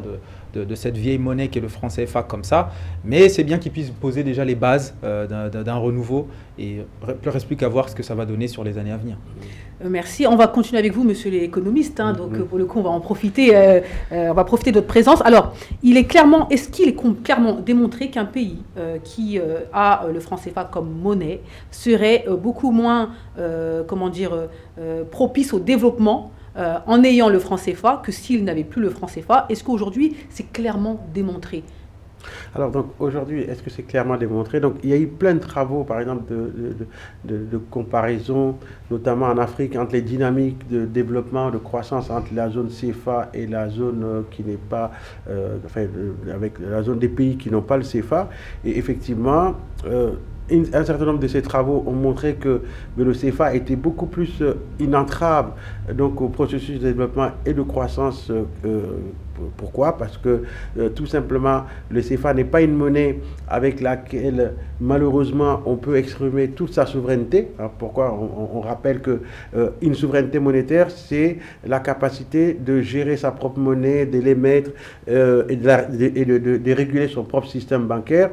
de cette vieille monnaie qui est le franc CFA comme ça, mais c'est bien qu'il puisse poser déjà les bases d'un renouveau, et il ne reste plus qu'à voir ce que ça va donner sur les années à venir. Merci. On va continuer avec vous, monsieur l'économiste. Donc, pour le coup, on va en profiter. On va profiter de votre présence. Alors, est-ce qu'il est clairement démontré qu'un pays qui a le franc CFA comme monnaie serait beaucoup moins, propice au développement en ayant le franc CFA que s'il n'avait plus le franc CFA? Est-ce qu'aujourd'hui, c'est clairement démontré? Alors donc aujourd'hui, est-ce que c'est clairement démontré? Donc il y a eu plein de travaux, par exemple, de comparaison, notamment en Afrique, entre les dynamiques de développement, de croissance entre la zone CFA et la zone qui n'est pas, avec la zone des pays qui n'ont pas le CFA. Et effectivement, un certain nombre de ces travaux ont montré que le CFA était beaucoup plus inentrave donc, au processus de développement et de croissance. Pourquoi? Parce que tout simplement, le CFA n'est pas une monnaie avec laquelle, malheureusement, on peut exprimer toute sa souveraineté. Alors, pourquoi? On rappelle qu'une souveraineté monétaire, c'est la capacité de gérer sa propre monnaie, de l'émettre et de réguler son propre système bancaire.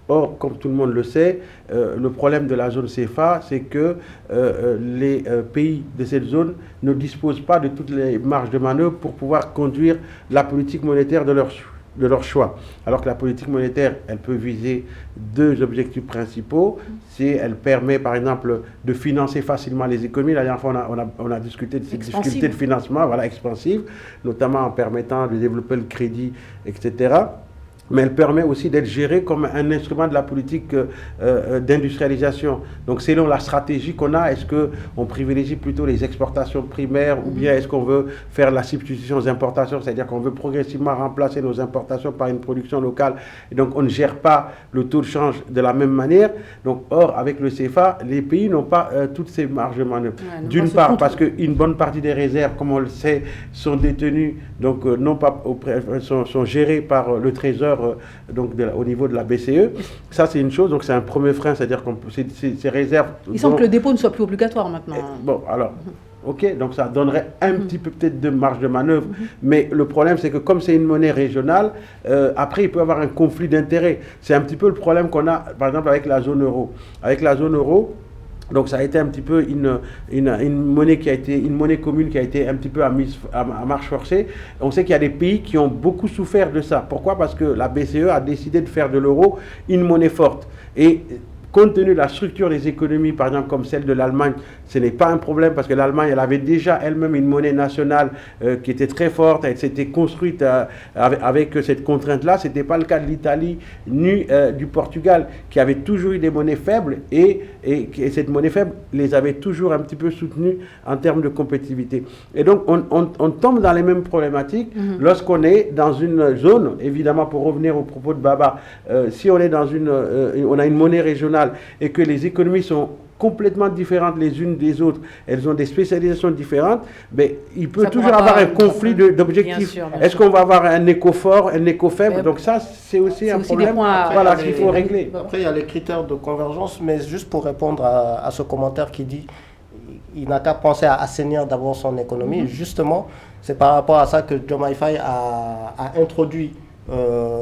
Or, comme tout le monde le sait, le problème de la zone CFA, c'est que les pays de cette zone ne disposent pas de toutes les marges de manœuvre pour pouvoir conduire la politique monétaire de de leur choix. Alors que la politique monétaire, elle peut viser 2 objectifs principaux. Si elle permet, par exemple, de financer facilement les économies. La dernière fois, on a discuté de ces difficultés de financement, voilà, expansives, notamment en permettant de développer le crédit, etc. Mais elle permet aussi d'être gérée comme un instrument de la politique d'industrialisation. Donc selon la stratégie qu'on a, est-ce qu'on privilégie plutôt les exportations primaires ou bien est-ce qu'on veut faire la substitution aux importations, c'est-à-dire qu'on veut progressivement remplacer nos importations par une production locale et donc on ne gère pas le taux de change de la même manière. Donc or, avec le CFA, les pays n'ont pas toutes ces marges de manœuvre. Ouais, d'une part parce qu'une bonne partie des réserves, comme on le sait, sont détenues, donc non pas sont gérées par le Trésor donc au niveau de la BCE. Ça, c'est une chose. Donc, c'est un premier frein, c'est-à-dire que ces réserves... Il semble que le dépôt ne soit plus obligatoire maintenant. Bon, alors... Ok, donc ça donnerait un petit peu peut-être de marge de manœuvre, mais le problème c'est que comme c'est une monnaie régionale, après il peut y avoir un conflit d'intérêts. C'est un petit peu le problème qu'on a par exemple avec la zone euro. Avec la zone euro, donc ça a été un petit peu une monnaie commune qui a été un petit peu à marche forcée. On sait qu'il y a des pays qui ont beaucoup souffert de ça. Pourquoi? Parce que la BCE a décidé de faire de l'euro une monnaie forte. Et compte tenu de la structure des économies, par exemple comme celle de l'Allemagne, ce n'est pas un problème parce que l'Allemagne, elle avait déjà elle-même une monnaie nationale qui était très forte, elle s'était construite avec cette contrainte-là. Ce n'était pas le cas de l'Italie ni du Portugal qui avaient toujours eu des monnaies faibles et cette monnaie faible les avait toujours un petit peu soutenues en termes de compétitivité. Et donc on tombe dans les mêmes problématiques lorsqu'on est dans une zone, évidemment pour revenir au propos de Baba, si on est dans on a une monnaie régionale et que les économies sont complètement différentes les unes des autres, elles ont des spécialisations différentes, mais il peut toujours avoir un conflit d'objectifs. Est-ce qu'on va avoir un éco fort, un éco faible? Donc ça, c'est aussi un problème qu'il faut régler. Après, il y a les critères de convergence, mais juste pour répondre à ce commentaire qui dit il n'a qu'à penser à assainir d'abord son économie. Justement, c'est par rapport à ça que Diomaye Faye a introduit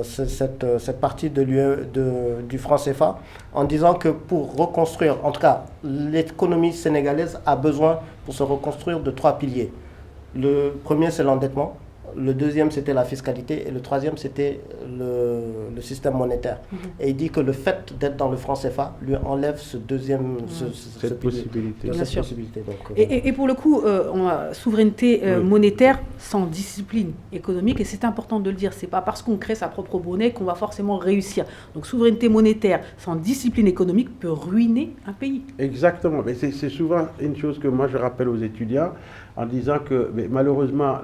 cette partie du franc CFA en disant que pour reconstruire, en tout cas l'économie sénégalaise a besoin pour se reconstruire de 3 piliers. Le premier c'est l'endettement, le deuxième c'était la fiscalité et le troisième c'était le système monétaire. Et il dit que le fait d'être dans le franc CFA lui enlève ce deuxième cette possibilité. Bien sûr. Donc, et pour le coup, on a souveraineté monétaire sans discipline économique, et c'est important de le dire, c'est pas parce qu'on crée sa propre monnaie qu'on va forcément réussir. Donc souveraineté monétaire sans discipline économique peut ruiner un pays. Exactement, mais c'est souvent une chose que moi je rappelle aux étudiants en disant que malheureusement,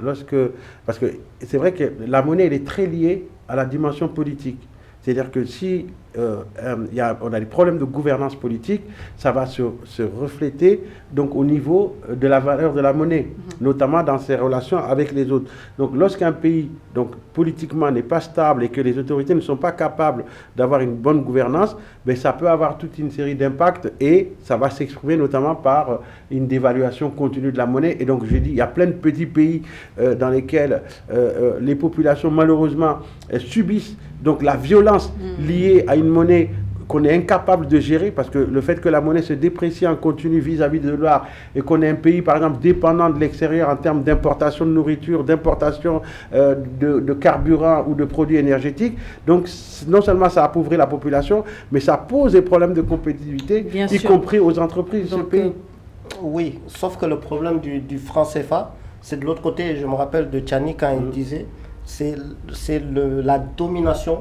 parce que c'est vrai que la monnaie elle est très liée à la dimension politique. C'est-à-dire que si on a des problèmes de gouvernance politique, ça va se refléter donc, au niveau de la valeur de la monnaie, notamment dans ses relations avec les autres. Donc lorsqu'un pays donc, politiquement n'est pas stable et que les autorités ne sont pas capables d'avoir une bonne gouvernance, ça peut avoir toute une série d'impacts et ça va s'exprimer notamment par une dévaluation continue de la monnaie. Et donc je dis, il y a plein de petits pays dans lesquels les populations malheureusement subissent donc la violence liée à une monnaie qu'on est incapable de gérer, parce que le fait que la monnaie se déprécie en continu vis-à-vis de dollar et qu'on est un pays, par exemple, dépendant de l'extérieur en termes d'importation de nourriture, d'importation de carburant ou de produits énergétiques, donc non seulement ça appauvrit la population, mais ça pose des problèmes de compétitivité, y compris aux entreprises de ce pays. Oui, sauf que le problème du franc CFA, c'est de l'autre côté, je me rappelle de Tchani quand il disait, c'est la domination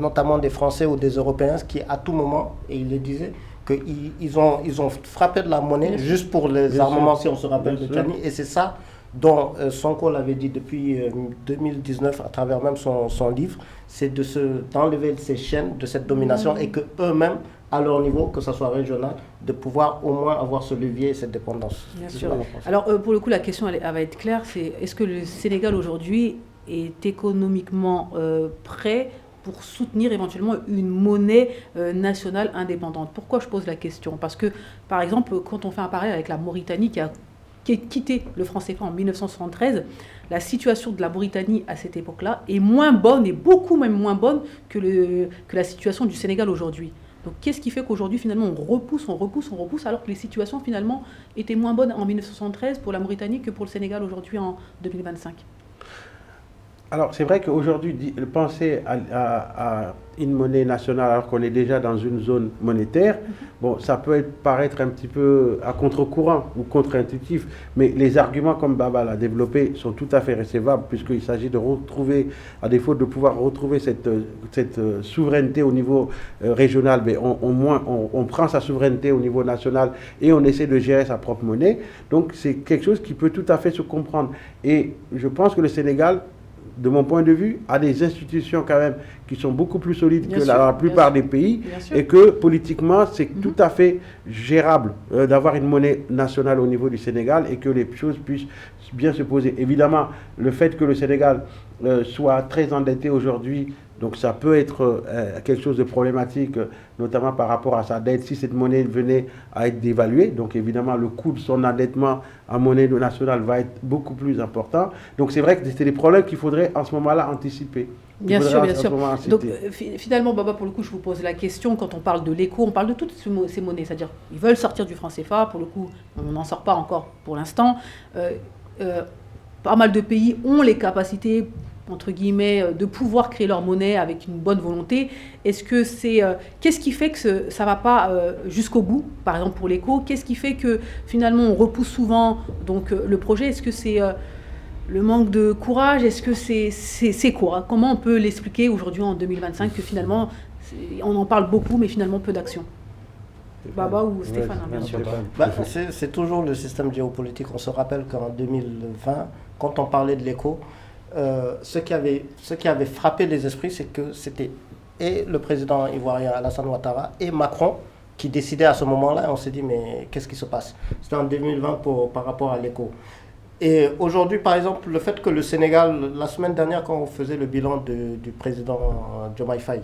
notamment des Français ou des Européens qui à tout moment, et il le disait, qu'ils ont frappé de la monnaie juste pour les armements, si on se rappelle de Tchani, et c'est ça dont Sonko l'avait dit depuis 2019 à travers même son livre, c'est d'enlever ces chaînes de cette domination et que eux-mêmes à leur niveau, que ce soit régional, de pouvoir au moins avoir ce levier et cette dépendance. Bien sûr. Alors pour le coup, la question elle va être claire, c'est est-ce que le Sénégal aujourd'hui est économiquement prêt pour soutenir éventuellement une monnaie nationale indépendante? Pourquoi je pose la question? Parce que, par exemple, quand on fait un parallèle avec la Mauritanie qui a quitté le franc CFA en 1973, la situation de la Mauritanie à cette époque-là est moins bonne, et beaucoup même moins bonne que la situation du Sénégal aujourd'hui. Donc qu'est-ce qui fait qu'aujourd'hui finalement on repousse alors que les situations finalement étaient moins bonnes en 1973 pour la Mauritanie que pour le Sénégal aujourd'hui en 2025? Alors, c'est vrai qu'aujourd'hui, penser à une monnaie nationale alors qu'on est déjà dans une zone monétaire, bon, ça peut paraître un petit peu à contre-courant ou contre-intuitif, mais les arguments, comme Baba l'a développé, sont tout à fait recevables, puisqu'il s'agit de retrouver, à défaut de pouvoir retrouver cette souveraineté au niveau régional, mais au moins on prend sa souveraineté au niveau national et on essaie de gérer sa propre monnaie. Donc, c'est quelque chose qui peut tout à fait se comprendre. Et je pense que le Sénégal, de mon point de vue, a des institutions quand même qui sont beaucoup plus solides que la plupart des pays et que politiquement, c'est tout à fait gérable d'avoir une monnaie nationale au niveau du Sénégal et que les choses puissent bien se poser. Évidemment, le fait que le Sénégal soit très endetté aujourd'hui, donc ça peut être quelque chose de problématique, notamment par rapport à sa dette, si cette monnaie venait à être dévaluée. Donc évidemment, le coût de son endettement en monnaie nationale va être beaucoup plus important. Donc c'est vrai que c'est des problèmes qu'il faudrait en ce moment-là anticiper. Bien sûr, bien sûr. Donc finalement, Baba, pour le coup, je vous pose la question, quand on parle de l'éco, on parle de toutes ces monnaies, c'est-à-dire ils veulent sortir du franc CFA, pour le coup, on n'en sort pas encore pour l'instant. Pas mal de pays ont les capacités, entre guillemets, de pouvoir créer leur monnaie avec une bonne volonté. Est-ce que c'est... qu'est-ce qui fait que ça ne va pas jusqu'au bout, par exemple pour l'éco? Qu'est-ce qui fait que finalement on repousse souvent donc, le projet? Est-ce que c'est le manque de courage? Est-ce que c'est quoi? Comment on peut l'expliquer aujourd'hui en 2025 que finalement, on en parle beaucoup, mais finalement peu d'action? Baba ou Stéphane, bien sûr. C'est toujours le système géopolitique. On se rappelle qu'en 2020, quand on parlait de l'éco, ce qui avait frappé les esprits, c'est que c'était et le président ivoirien Alassane Ouattara et Macron qui décidaient à ce moment-là. Et on s'est dit, mais qu'est-ce qui se passe? C'était en 2020 par rapport à l'éco. Et aujourd'hui, par exemple, le fait que le Sénégal, la semaine dernière, quand on faisait le bilan du président Diomaye Faye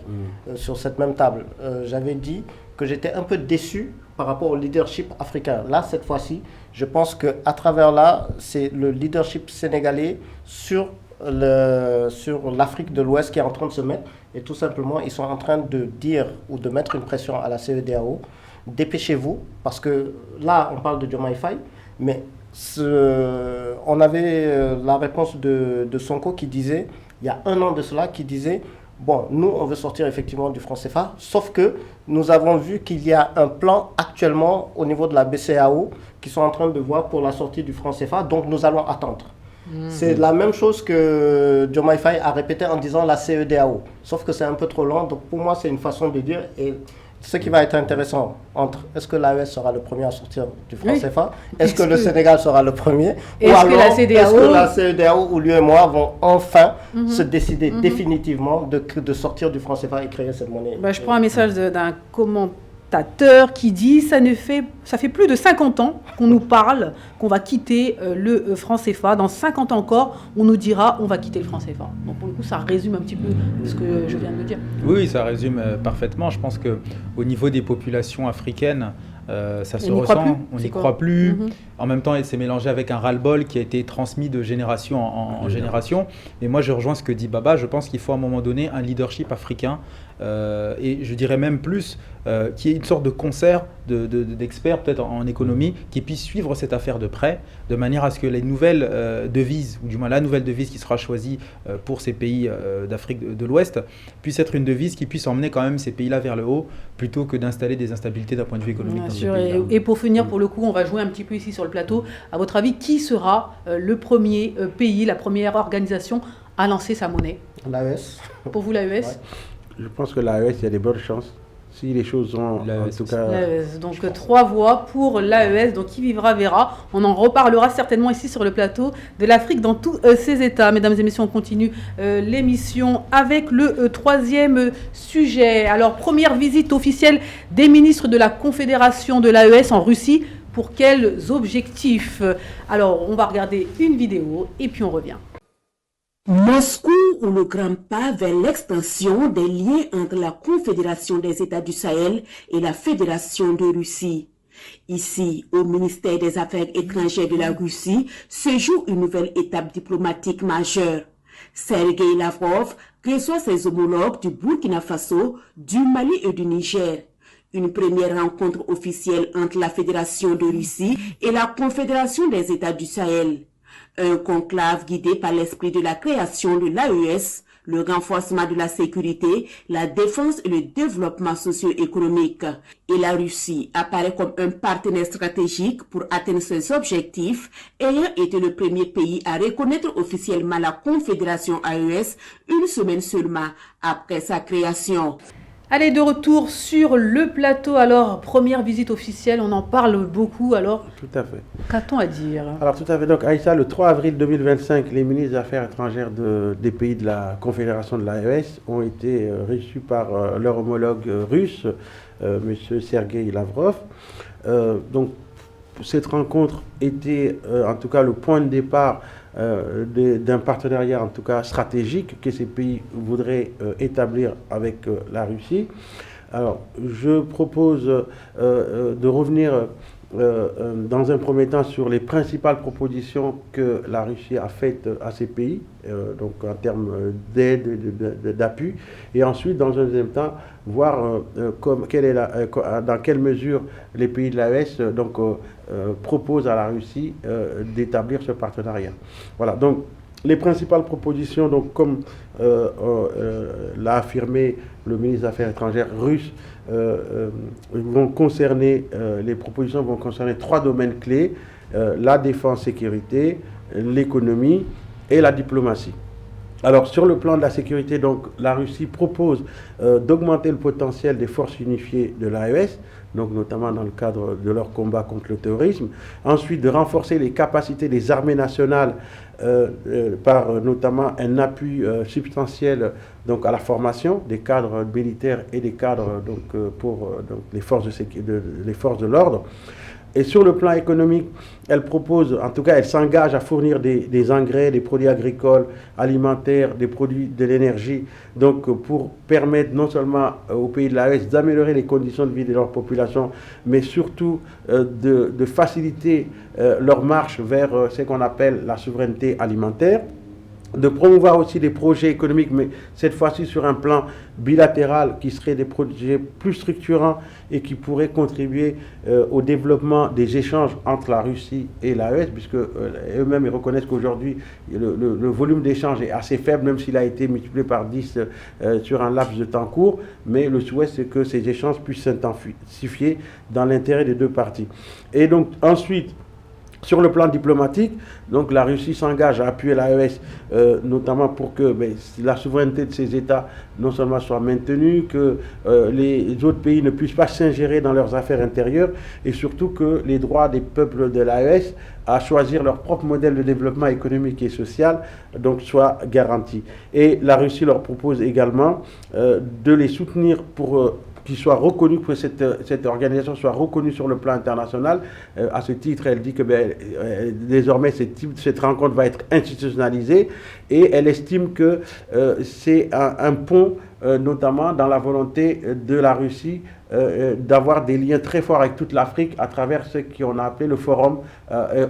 sur cette même table, j'avais dit que j'étais un peu déçu par rapport au leadership africain. Là, cette fois-ci, je pense qu'à travers là, c'est le leadership sénégalais sur l'Afrique de l'Ouest qui est en train de se mettre. Et tout simplement, ils sont en train de dire ou de mettre une pression à la CEDEAO. Dépêchez-vous, parce que là, on parle de Diomaye Faye, mais on avait la réponse de Sonko qui disait, il y a un an de cela, qui disait, bon, nous, on veut sortir effectivement du franc CFA, sauf que nous avons vu qu'il y a un plan actuellement au niveau de la BCEAO qui sont en train de voir pour la sortie du franc CFA, donc nous allons attendre. C'est la même chose que Diomaye Faye a répété en disant la CEDEAO, sauf que c'est un peu trop long, donc pour moi, c'est une façon de dire... Et ce qui va être intéressant, est-ce que l'AES sera le premier à sortir du franc CFA? Est-ce que le Sénégal sera le premier? Ou alors, est-ce que la CEDEAO ou l'UEMOA vont enfin se décider définitivement de sortir du franc CFA et créer cette monnaie? Je prends un message d'un commentateur qui dit ça fait plus de 50 ans qu'on nous parle qu'on va quitter le franc CFA. Dans 50 ans encore, on nous dira on va quitter le franc CFA. Donc pour le coup, ça résume un petit peu ce que je viens de dire. Oui, ça résume parfaitement. Je pense qu'au niveau des populations africaines, ça se ressent, on n'y croit plus. En même temps, elle s'est mélangée avec un ras-le-bol qui a été transmis de génération en génération. Et moi, je rejoins ce que dit Baba. Je pense qu'il faut à un moment donné un leadership africain. Et je dirais même plus qu'il y ait une sorte de concert d'experts, peut-être en économie, qui puissent suivre cette affaire de près, de manière à ce que les nouvelles devises, ou du moins la nouvelle devise qui sera choisie pour ces pays d'Afrique de l'Ouest, puisse être une devise qui puisse emmener quand même ces pays-là vers le haut, plutôt que d'installer des instabilités d'un point de vue économique. Bien sûr, et pour finir, pour le coup, on va jouer un petit peu ici sur le plateau. À votre avis, qui sera le premier pays, la première organisation à lancer sa monnaie? L'AES. Pour vous, l'AES? Je pense que l'AES, il y a des bonnes chances. Si les choses ont, en tout cas... Donc 3 voix pour l'AES, donc qui vivra verra. On en reparlera certainement ici sur le plateau de l'Afrique dans tous ses états. Mesdames et messieurs, on continue l'émission avec le troisième sujet. Alors, première visite officielle des ministres de la Confédération de l'AES en Russie. Pour quels objectifs? Alors, on va regarder une vidéo et puis on revient. Moscou ou le grand pas vers l'expansion des liens entre la Confédération des États du Sahel et la Fédération de Russie. Ici, au ministère des Affaires étrangères de la Russie, se joue une nouvelle étape diplomatique majeure. Sergei Lavrov reçoit ses homologues du Burkina Faso, du Mali et du Niger. Une première rencontre officielle entre la Fédération de Russie et la Confédération des États du Sahel. Un conclave guidé par l'esprit de la création de l'AES, le renforcement de la sécurité, la défense et le développement socio-économique. Et la Russie apparaît comme un partenaire stratégique pour atteindre ses objectifs, ayant été le premier pays à reconnaître officiellement la Confédération AES une semaine seulement après sa création. Allez, de retour sur le plateau. Alors, première visite officielle, on en parle beaucoup. Alors, tout à fait. Qu'a-t-on à dire? Alors, tout à fait. Donc, Aïssa, le 3 avril 2025, les ministres des Affaires étrangères des pays de la Confédération de l'AES ont été reçus par leur homologue russe, M. Sergueï Lavrov. Donc, cette rencontre était en tout cas le point de départ d'un partenariat en tout cas stratégique que ces pays voudraient établir avec la Russie. Alors, je propose de revenir dans un premier temps sur les principales propositions que la Russie a faites à ces pays, donc en termes d'aide, d'appui, et ensuite, dans un deuxième temps, voir dans quelle mesure les pays de l'AES proposent à la Russie d'établir ce partenariat. Voilà, donc les principales propositions, donc, comme l'a affirmé le ministre des Affaires étrangères russe, les propositions vont concerner 3 domaines clés, la défense-sécurité, l'économie et la diplomatie. Alors, sur le plan de la sécurité, donc, la Russie propose d'augmenter le potentiel des forces unifiées de l'AES, donc notamment dans le cadre de leur combat contre le terrorisme. Ensuite, de renforcer les capacités des armées nationales par notamment un appui substantiel donc, à la formation des cadres militaires et des cadres pour les forces de l'ordre. Et sur le plan économique, elle propose, en tout cas, elle s'engage à fournir des engrais, des produits agricoles, alimentaires, des produits de l'énergie, donc pour permettre non seulement aux pays de l'AES d'améliorer les conditions de vie de leur population, mais surtout de faciliter leur marche vers ce qu'on appelle la souveraineté alimentaire. De promouvoir aussi des projets économiques, mais cette fois-ci sur un plan bilatéral, qui seraient des projets plus structurants et qui pourraient contribuer au développement des échanges entre la Russie et l'AES, puisque eux-mêmes ils reconnaissent qu'aujourd'hui le volume d'échanges est assez faible, même s'il a été multiplié par 10 sur un laps de temps court, mais le souhait c'est que ces échanges puissent s'intensifier dans l'intérêt des deux parties. Et donc ensuite, sur le plan diplomatique, donc la Russie s'engage à appuyer l'AES, notamment pour que la souveraineté de ces États non seulement soit maintenue, que les autres pays ne puissent pas s'ingérer dans leurs affaires intérieures, et surtout que les droits des peuples de l'AES à choisir leur propre modèle de développement économique et social donc soient garantis. Et la Russie leur propose également de les soutenir pour qu'ils soient reconnus, que cette organisation soit reconnue sur le plan international. À ce titre, elle dit que désormais cette rencontre va être institutionnalisée, et elle estime que c'est un pont, notamment dans la volonté de la Russie d'avoir des liens très forts avec toute l'Afrique à travers ce qu'on a appelé le forum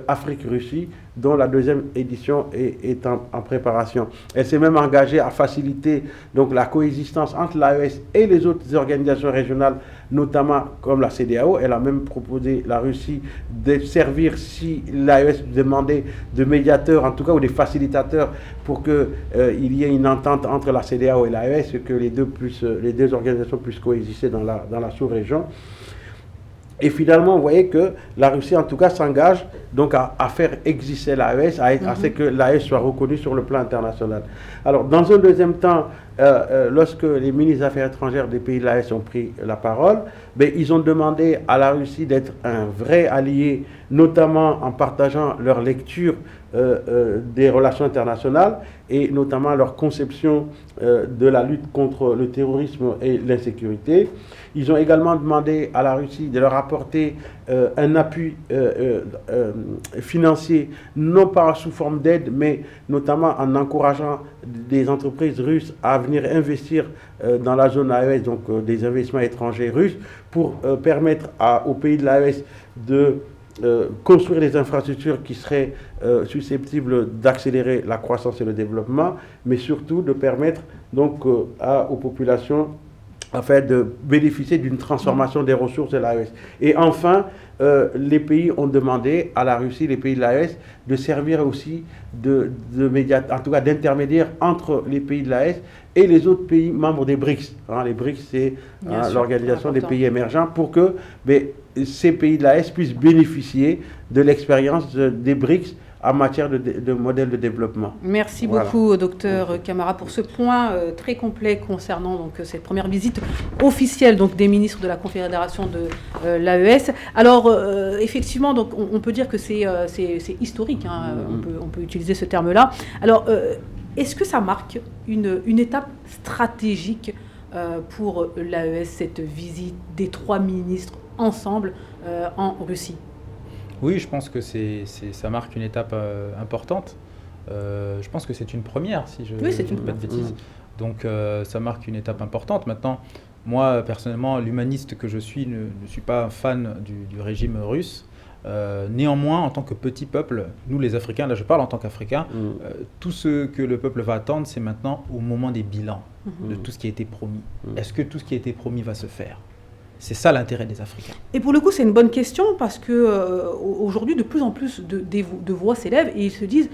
Afrique-Russie, dont la 2e édition est en préparation. Elle s'est même engagée à faciliter donc la coexistence entre l'AES et les autres organisations régionales, notamment comme la CEDEAO. Elle a même proposé la Russie de servir, si l'AES demandait, de médiateur, en tout cas, ou des facilitateurs, pour qu'il y ait une entente entre la CEDEAO et l'AES, que les deux organisations puissent coexister dans la sous-région. Et finalement, vous voyez que la Russie, en tout cas, s'engage donc à faire exister l'AES, à ce que l'AES soit reconnue sur le plan international. Alors, dans un deuxième temps, lorsque les ministres des Affaires étrangères des pays de l'AES ont pris la parole, ils ont demandé à la Russie d'être un vrai allié, notamment en partageant leur lecture des relations internationales et notamment leur conception de la lutte contre le terrorisme et l'insécurité. Ils ont également demandé à la Russie de leur apporter un appui financier, non pas sous forme d'aide, mais notamment en encourageant des entreprises russes à venir investir dans la zone AES, donc des investissements étrangers russes, pour permettre aux pays de l'AES de construire des infrastructures qui seraient susceptibles d'accélérer la croissance et le développement, mais surtout de permettre donc aux populations afin de bénéficier d'une transformation des ressources de l'AES. Et enfin, les pays ont demandé à la Russie, les pays de l'AES, de servir aussi en tout cas d'intermédiaire entre les pays de l'AES et les autres pays membres des BRICS. Les BRICS, c'est l'organisation des pays émergents, pour que ces pays de l'AES puissent bénéficier de l'expérience des BRICS en matière de modèle de développement. Merci beaucoup, docteur Camara, pour ce point très complet concernant donc, cette première visite officielle donc, des ministres de la Confédération de l'AES. Alors, effectivement, donc, on peut dire que c'est historique, on peut utiliser ce terme-là. Alors, est-ce que ça marque une étape stratégique pour l'AES, cette visite des 3 ministres ensemble en Russie? Oui, je pense que ça marque une étape importante. Je pense que c'est une première, si je ne dis pas de bêtises. Donc ça marque une étape importante. Maintenant, moi, personnellement, l'humaniste que je suis, ne suis pas un fan du régime russe. Néanmoins, en tant que petit peuple, nous les Africains, là je parle en tant qu'Africain, tout ce que le peuple va attendre, c'est maintenant au moment des bilans de tout ce qui a été promis. Est-ce que tout ce qui a été promis va se faire ? C'est ça l'intérêt des Africains. Et pour le coup, c'est une bonne question parce que aujourd'hui, de plus en plus de voix s'élèvent et ils se disent,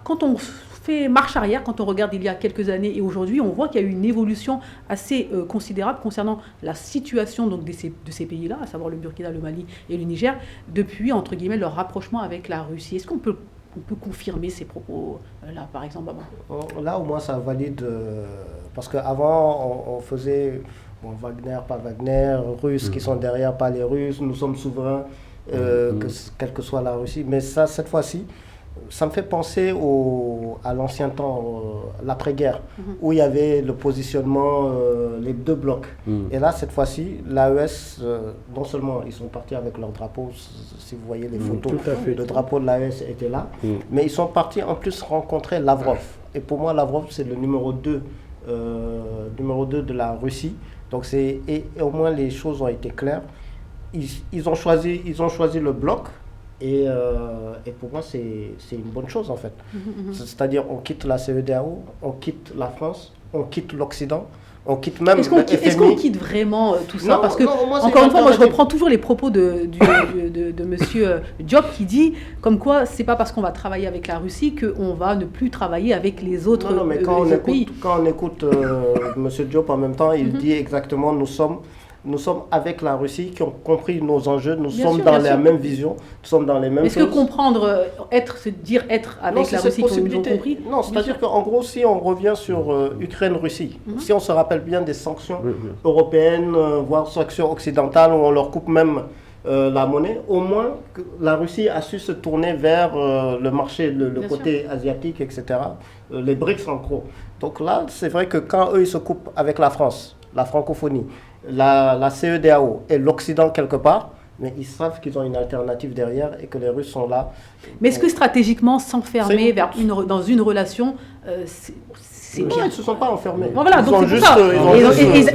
quand on fait marche arrière, quand on regarde il y a quelques années et aujourd'hui, on voit qu'il y a eu une évolution assez considérable concernant la situation donc, de ces pays-là, à savoir le Burkina, le Mali et le Niger, depuis, entre guillemets, leur rapprochement avec la Russie. Est-ce qu'on peut confirmer ces propos-là, par exemple? Là, au moins, ça valide, parce qu'avant, on faisait... Wagner, pas Wagner, Russes qui sont derrière, pas les Russes, nous sommes souverains, quelle que soit la Russie. Mais ça, cette fois-ci, ça me fait penser à l'ancien temps, l'après-guerre, où il y avait le positionnement, les 2 blocs. Et là, cette fois-ci, l'AES, non seulement ils sont partis avec leur drapeau, si vous voyez les photos, le drapeau de l'AES était là, mais ils sont partis en plus rencontrer Lavrov. Et pour moi, Lavrov, c'est le numéro 2 de la Russie. Donc et au moins les choses ont été claires. Ils ont choisi le bloc et pour moi c'est une bonne chose en fait. C'est-à-dire on quitte la CEDEAO, on quitte la France, on quitte l'Occident. On quitte même Est-ce qu'on quitte vraiment tout ça? Parce que, encore une fois, moi je reprends toujours les propos de monsieur Diop qui dit comme quoi c'est pas parce qu'on va travailler avec la Russie qu'on va ne plus travailler avec les autres pays. Quand on écoute monsieur Diop en même temps, il dit exactement nous sommes avec la Russie qui ont compris nos enjeux, nous sommes dans la même vision, nous sommes dans les mêmes choses. Est-ce que comprendre, se dire être avec la Russie comme ils ont compris? Non, c'est-à-dire qu'en gros, si on revient sur Ukraine-Russie, si on se rappelle bien des sanctions européennes, voire sanctions occidentales, où on leur coupe même la monnaie, au moins la Russie a su se tourner vers le marché, le côté asiatique, etc. Les BRICS en gros. Donc là, c'est vrai que quand eux, ils se coupent avec la France, la francophonie, la CEDEAO et l'Occident quelque part, mais ils savent qu'ils ont une alternative derrière et que les Russes sont là. Mais est-ce que stratégiquement, s'enfermer dans une relation, c'est bien? Ils ne se sont pas enfermés. Bon, voilà, donc c'est pour ça.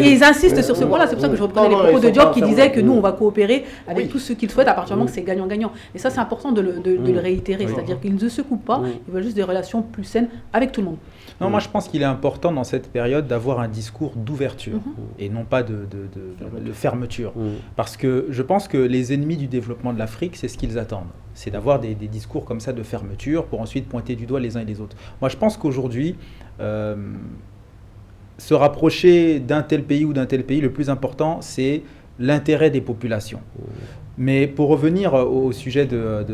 Et ils insistent sur ce point-là. C'est pour ça que je reprenais les propos de Diop qui disait que nous, on va coopérer avec tous ceux qu'ils souhaitent à partir du moment que c'est gagnant-gagnant. Et ça, c'est important de le réitérer. C'est-à-dire qu'ils ne se coupent pas, ils veulent juste des relations plus saines avec tout le monde. Non, moi je pense qu'il est important dans cette période d'avoir un discours d'ouverture et non pas de fermeture. Parce que je pense que les ennemis du développement de l'Afrique, c'est ce qu'ils attendent. C'est d'avoir des discours comme ça de fermeture pour ensuite pointer du doigt les uns et les autres. Moi je pense qu'aujourd'hui, se rapprocher d'un tel pays ou d'un tel pays, le plus important, c'est l'intérêt des populations. Mais pour revenir au sujet de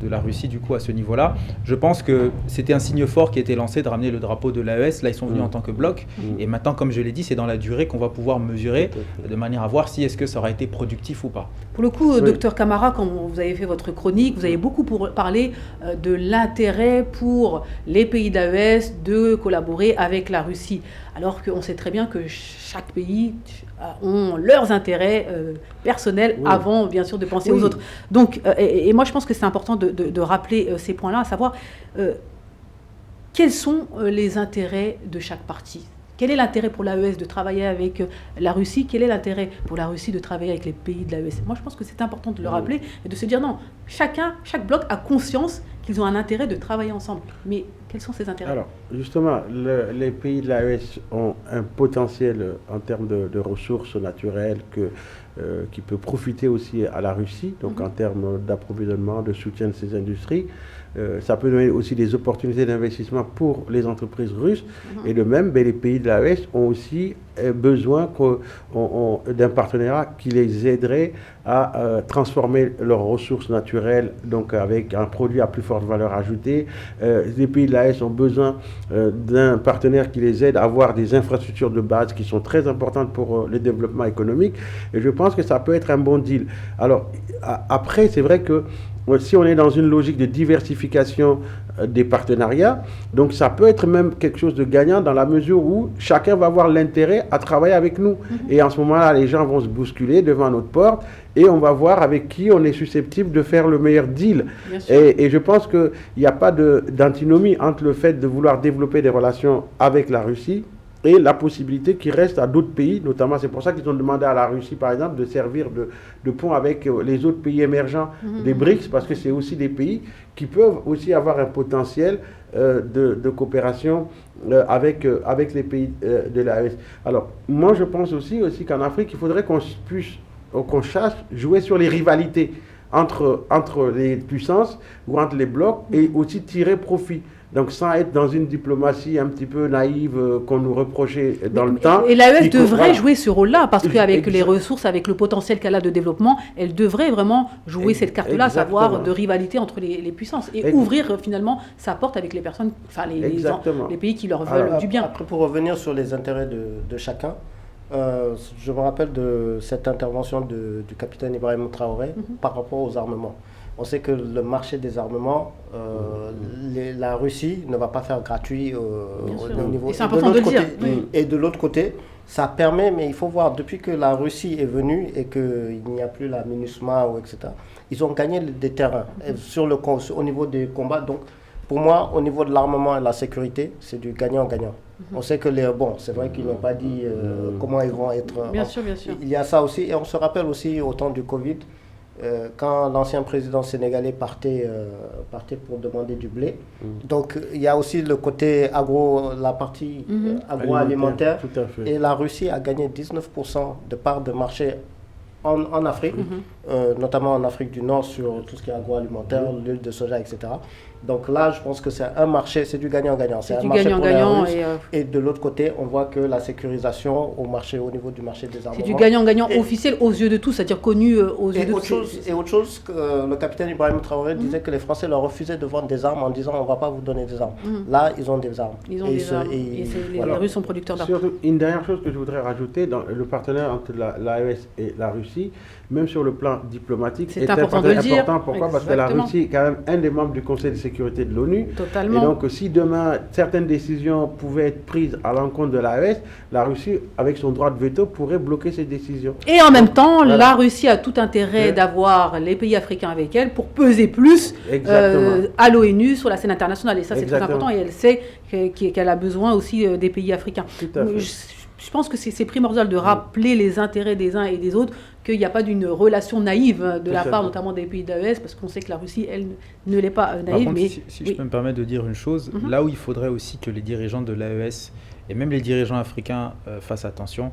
la Russie, du coup, à ce niveau-là, je pense que c'était un signe fort qui a été lancé de ramener le drapeau de l'AES. Là, ils sont venus en tant que bloc. Et maintenant, comme je l'ai dit, c'est dans la durée qu'on va pouvoir mesurer de manière à voir si est-ce que ça aura été productif ou pas. Pour le coup, docteur Camara, quand vous avez fait votre chronique, vous avez beaucoup parlé de l'intérêt pour les pays d'AES de collaborer avec la Russie. Alors qu'on sait très bien que chaque pays ont leurs intérêts personnels avant, bien sûr, de penser aux autres. Donc, et moi, je pense que c'est important de rappeler ces points-là, à savoir quels sont les intérêts de chaque partie. Quel est l'intérêt pour l'AES de travailler avec la Russie? Quel est l'intérêt pour la Russie de travailler avec les pays de l'AES? Moi, je pense que c'est important de le rappeler et de se dire non, chaque bloc a conscience qu'ils ont un intérêt de travailler ensemble. Mais quels sont ces intérêts? Alors, justement, les pays de l'AES ont un potentiel en termes de ressources naturelles qui peut profiter aussi à la Russie, donc en termes d'approvisionnement, de soutien de ces industries. Ça peut donner aussi des opportunités d'investissement pour les entreprises russes. Et de même, les pays de l'AES ont aussi besoin d'un partenariat qui les aiderait à transformer leurs ressources naturelles, donc avec un produit à plus forte valeur ajoutée. Les pays de l'AES ont besoin d'un partenaire qui les aide à avoir des infrastructures de base qui sont très importantes pour le développement économique. Et je pense que ça peut être un bon deal. Alors, après, c'est vrai que si on est dans une logique de diversification des partenariats, donc ça peut être même quelque chose de gagnant dans la mesure où chacun va avoir l'intérêt à travailler avec nous. Et en ce moment-là, les gens vont se bousculer devant notre porte et on va voir avec qui on est susceptible de faire le meilleur deal. Et je pense qu'il n'y a pas d'antinomie entre le fait de vouloir développer des relations avec la Russie et la possibilité qu'il reste à d'autres pays, notamment c'est pour ça qu'ils ont demandé à la Russie, par exemple, de servir de pont avec les autres pays émergents des BRICS, parce que c'est aussi des pays qui peuvent aussi avoir un potentiel de coopération avec les pays de l'AES. Alors, moi je pense aussi qu'en Afrique, il faudrait qu'on cherche jouer sur les rivalités entre les puissances ou entre les blocs et aussi tirer profit. Donc sans être dans une diplomatie un petit peu naïve qu'on nous reprochait dans le temps. Et l'AES devrait jouer ce rôle-là, parce qu'avec les ressources, avec le potentiel qu'elle a de développement, elle devrait vraiment jouer cette carte-là, à savoir de rivalité entre les puissances, et ouvrir finalement sa porte avec les personnes, enfin les pays qui leur veulent du bien. Après, pour revenir sur les intérêts de chacun, je me rappelle de cette intervention du capitaine Ibrahim Traoré par rapport aux armements. On sait que le marché des armements, la Russie ne va pas faire gratuit au niveau. Et c'est important de le dire. Et de l'autre côté, ça permet, mais il faut voir, depuis que la Russie est venue et qu'il n'y a plus la MINUSMA, etc., ils ont gagné des terrains au niveau des combats. Donc, pour moi, au niveau de l'armement et de la sécurité, c'est du gagnant-gagnant. On sait que c'est vrai qu'ils n'ont pas dit comment ils vont être. Bien sûr. Il y a ça aussi. Et on se rappelle aussi au temps du Covid, quand l'ancien président sénégalais partait pour demander du blé. Donc il y a aussi le côté la partie agroalimentaire. Tout à fait. Et la Russie a gagné 19% de part de marché en Afrique, notamment en Afrique du Nord sur tout ce qui est agroalimentaire, l'huile de soja, etc. Donc là, je pense que c'est un marché, c'est du gagnant-gagnant. C'est un marché gagnant-gagnant. Et de l'autre côté, on voit que la sécurisation au niveau du marché des armements. C'est du gagnant-gagnant officiel aux yeux de tous, c'est-à-dire connu aux yeux de tous. Et autre chose, que le capitaine Ibrahim Traoré disait que les Français leur refusaient de vendre des armes en disant on ne va pas vous donner des armes. Là, ils ont des armes. Ils ont des armes. Et les Russes sont producteurs d'armes. Surtout, une dernière chose que je voudrais rajouter, dans le partenariat entre l'AES et la Russie, même sur le plan diplomatique, c'est important de le dire. Pourquoi ? Parce que la Russie est quand même un des membres du Conseil de sécurité de l'ONU. Totalement. Et donc, si demain, certaines décisions pouvaient être prises à l'encontre de l'AES, la Russie, avec son droit de veto, pourrait bloquer ces décisions. Et en même temps, la Russie a tout intérêt d'avoir les pays africains avec elle pour peser plus à l'ONU sur la scène internationale. Et ça, c'est très important. Et elle sait qu'elle a besoin aussi des pays africains. Tout à fait. Je pense que c'est primordial de rappeler les intérêts des uns et des autres, qu'il n'y a pas d'une relation naïve de la part notamment des pays d'AES, parce qu'on sait que la Russie, elle, ne l'est pas naïve. Par contre, si je peux me permettre de dire une chose, là où il faudrait aussi que les dirigeants de l'AES et même les dirigeants africains fassent attention,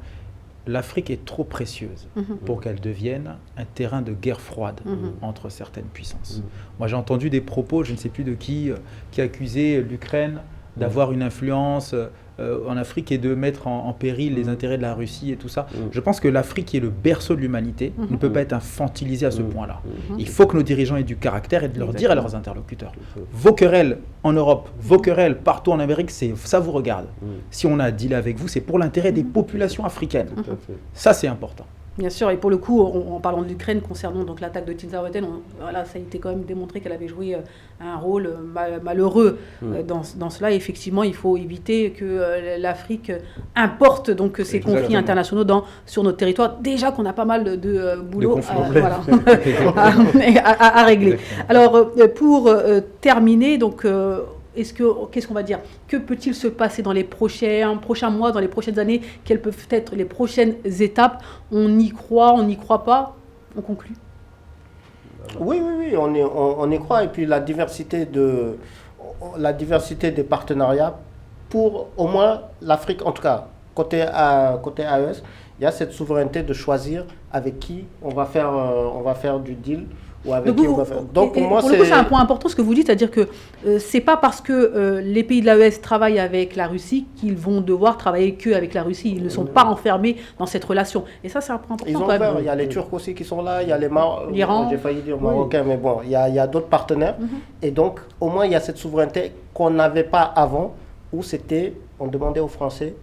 l'Afrique est trop précieuse pour qu'elle devienne un terrain de guerre froide entre certaines puissances. Moi, j'ai entendu des propos, je ne sais plus de qui accusait l'Ukraine d'avoir une influence en Afrique et de mettre en péril les intérêts de la Russie et tout ça. Je pense que l'Afrique, qui est le berceau de l'humanité, ne peut pas être infantilisée à ce point-là. Il faut que nos dirigeants aient du caractère et de leur dire à leurs interlocuteurs, vos querelles en Europe, vos querelles partout en Amérique, ça vous regarde. Si on a dealé avec vous, c'est pour l'intérêt des populations africaines. Ça, c'est important. Bien sûr, et pour le coup, en parlant de l'Ukraine, concernant donc l'attaque de Tinzaouaten, ça a été quand même démontré qu'elle avait joué un rôle malheureux dans cela. Et effectivement, il faut éviter que l'Afrique importe donc ces conflits internationaux sur notre territoire. Déjà qu'on a pas mal de boulot à régler. Alors, pour terminer, donc... qu'est-ce qu'on va dire ? Que peut-il se passer dans les prochains mois, dans les prochaines années ? Quelles peuvent être les prochaines étapes ? On y croit pas ? On conclut ? Oui, on y croit. Et puis la diversité des partenariats pour au moins l'Afrique, en tout cas, côté AES, il y a cette souveraineté de choisir avec qui on va faire du deal. Donc pour moi, c'est un point important ce que vous dites, c'est-à-dire que c'est pas parce que les pays de l'AES travaillent avec la Russie qu'ils vont devoir travailler qu'avec la Russie. Ils ne sont pas enfermés dans cette relation. Et ça, c'est un point important. Ils ont peur. Il y a les Turcs aussi qui sont là, il y a l'Iran. J'ai failli dire Marocains, mais bon, il y a d'autres partenaires. Et donc, au moins, il y a cette souveraineté qu'on n'avait pas avant, où on demandait aux Français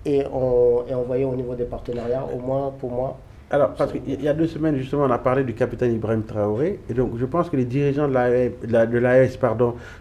et on voyait au niveau des partenariats, au moins pour moi. Alors, Patrick, il y a 2 semaines, justement, on a parlé du capitaine Ibrahim Traoré. Et donc, je pense que les dirigeants de l'AES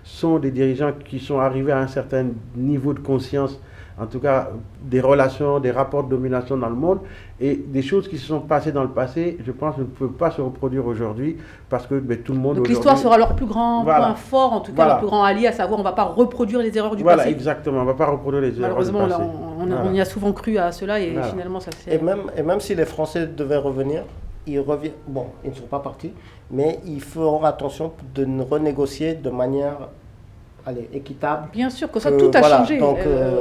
sont des dirigeants qui sont arrivés à un certain niveau de conscience, en tout cas des relations, des rapports de domination dans le monde. Et des choses qui se sont passées dans le passé, je pense, ne peuvent pas se reproduire aujourd'hui parce que tout le monde... Donc l'histoire sera leur plus grand point fort, en tout cas leur plus grand allié, à savoir on ne va pas reproduire les erreurs du passé. Voilà, exactement, on ne va pas reproduire les erreurs du passé. Malheureusement, on y a souvent cru à cela et finalement ça s'est... Et même si les Français devaient revenir, ils reviennent... Bon, ils ne sont pas partis, mais ils feront attention de renégocier de manière... équitable. Bien sûr, que ça, tout a changé.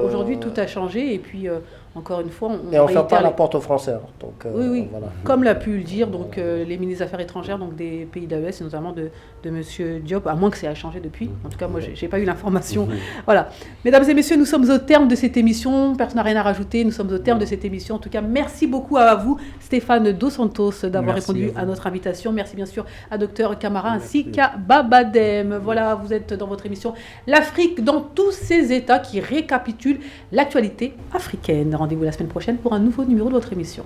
Aujourd'hui, tout a changé. Et puis, encore une fois, on ne ferme pas la porte aux Français. Donc, oui. Voilà. Comme l'a pu le dire donc, les ministres des Affaires étrangères donc, des pays d'AES, et notamment de M. Diop, à moins que ça ait changé depuis. En tout cas, moi, je n'ai pas eu l'information. Voilà. Mesdames et messieurs, nous sommes au terme de cette émission. Personne n'a rien à rajouter. Nous sommes au terme de cette émission. En tout cas, merci beaucoup à vous, Stéphane Dos Santos, d'avoir répondu à notre invitation. Merci bien sûr à Dr Camara ainsi qu'à Babadem. Voilà, vous êtes dans votre émission L'Afrique dans tous ses états qui récapitule l'actualité africaine. Rendez-vous la semaine prochaine pour un nouveau numéro de votre émission.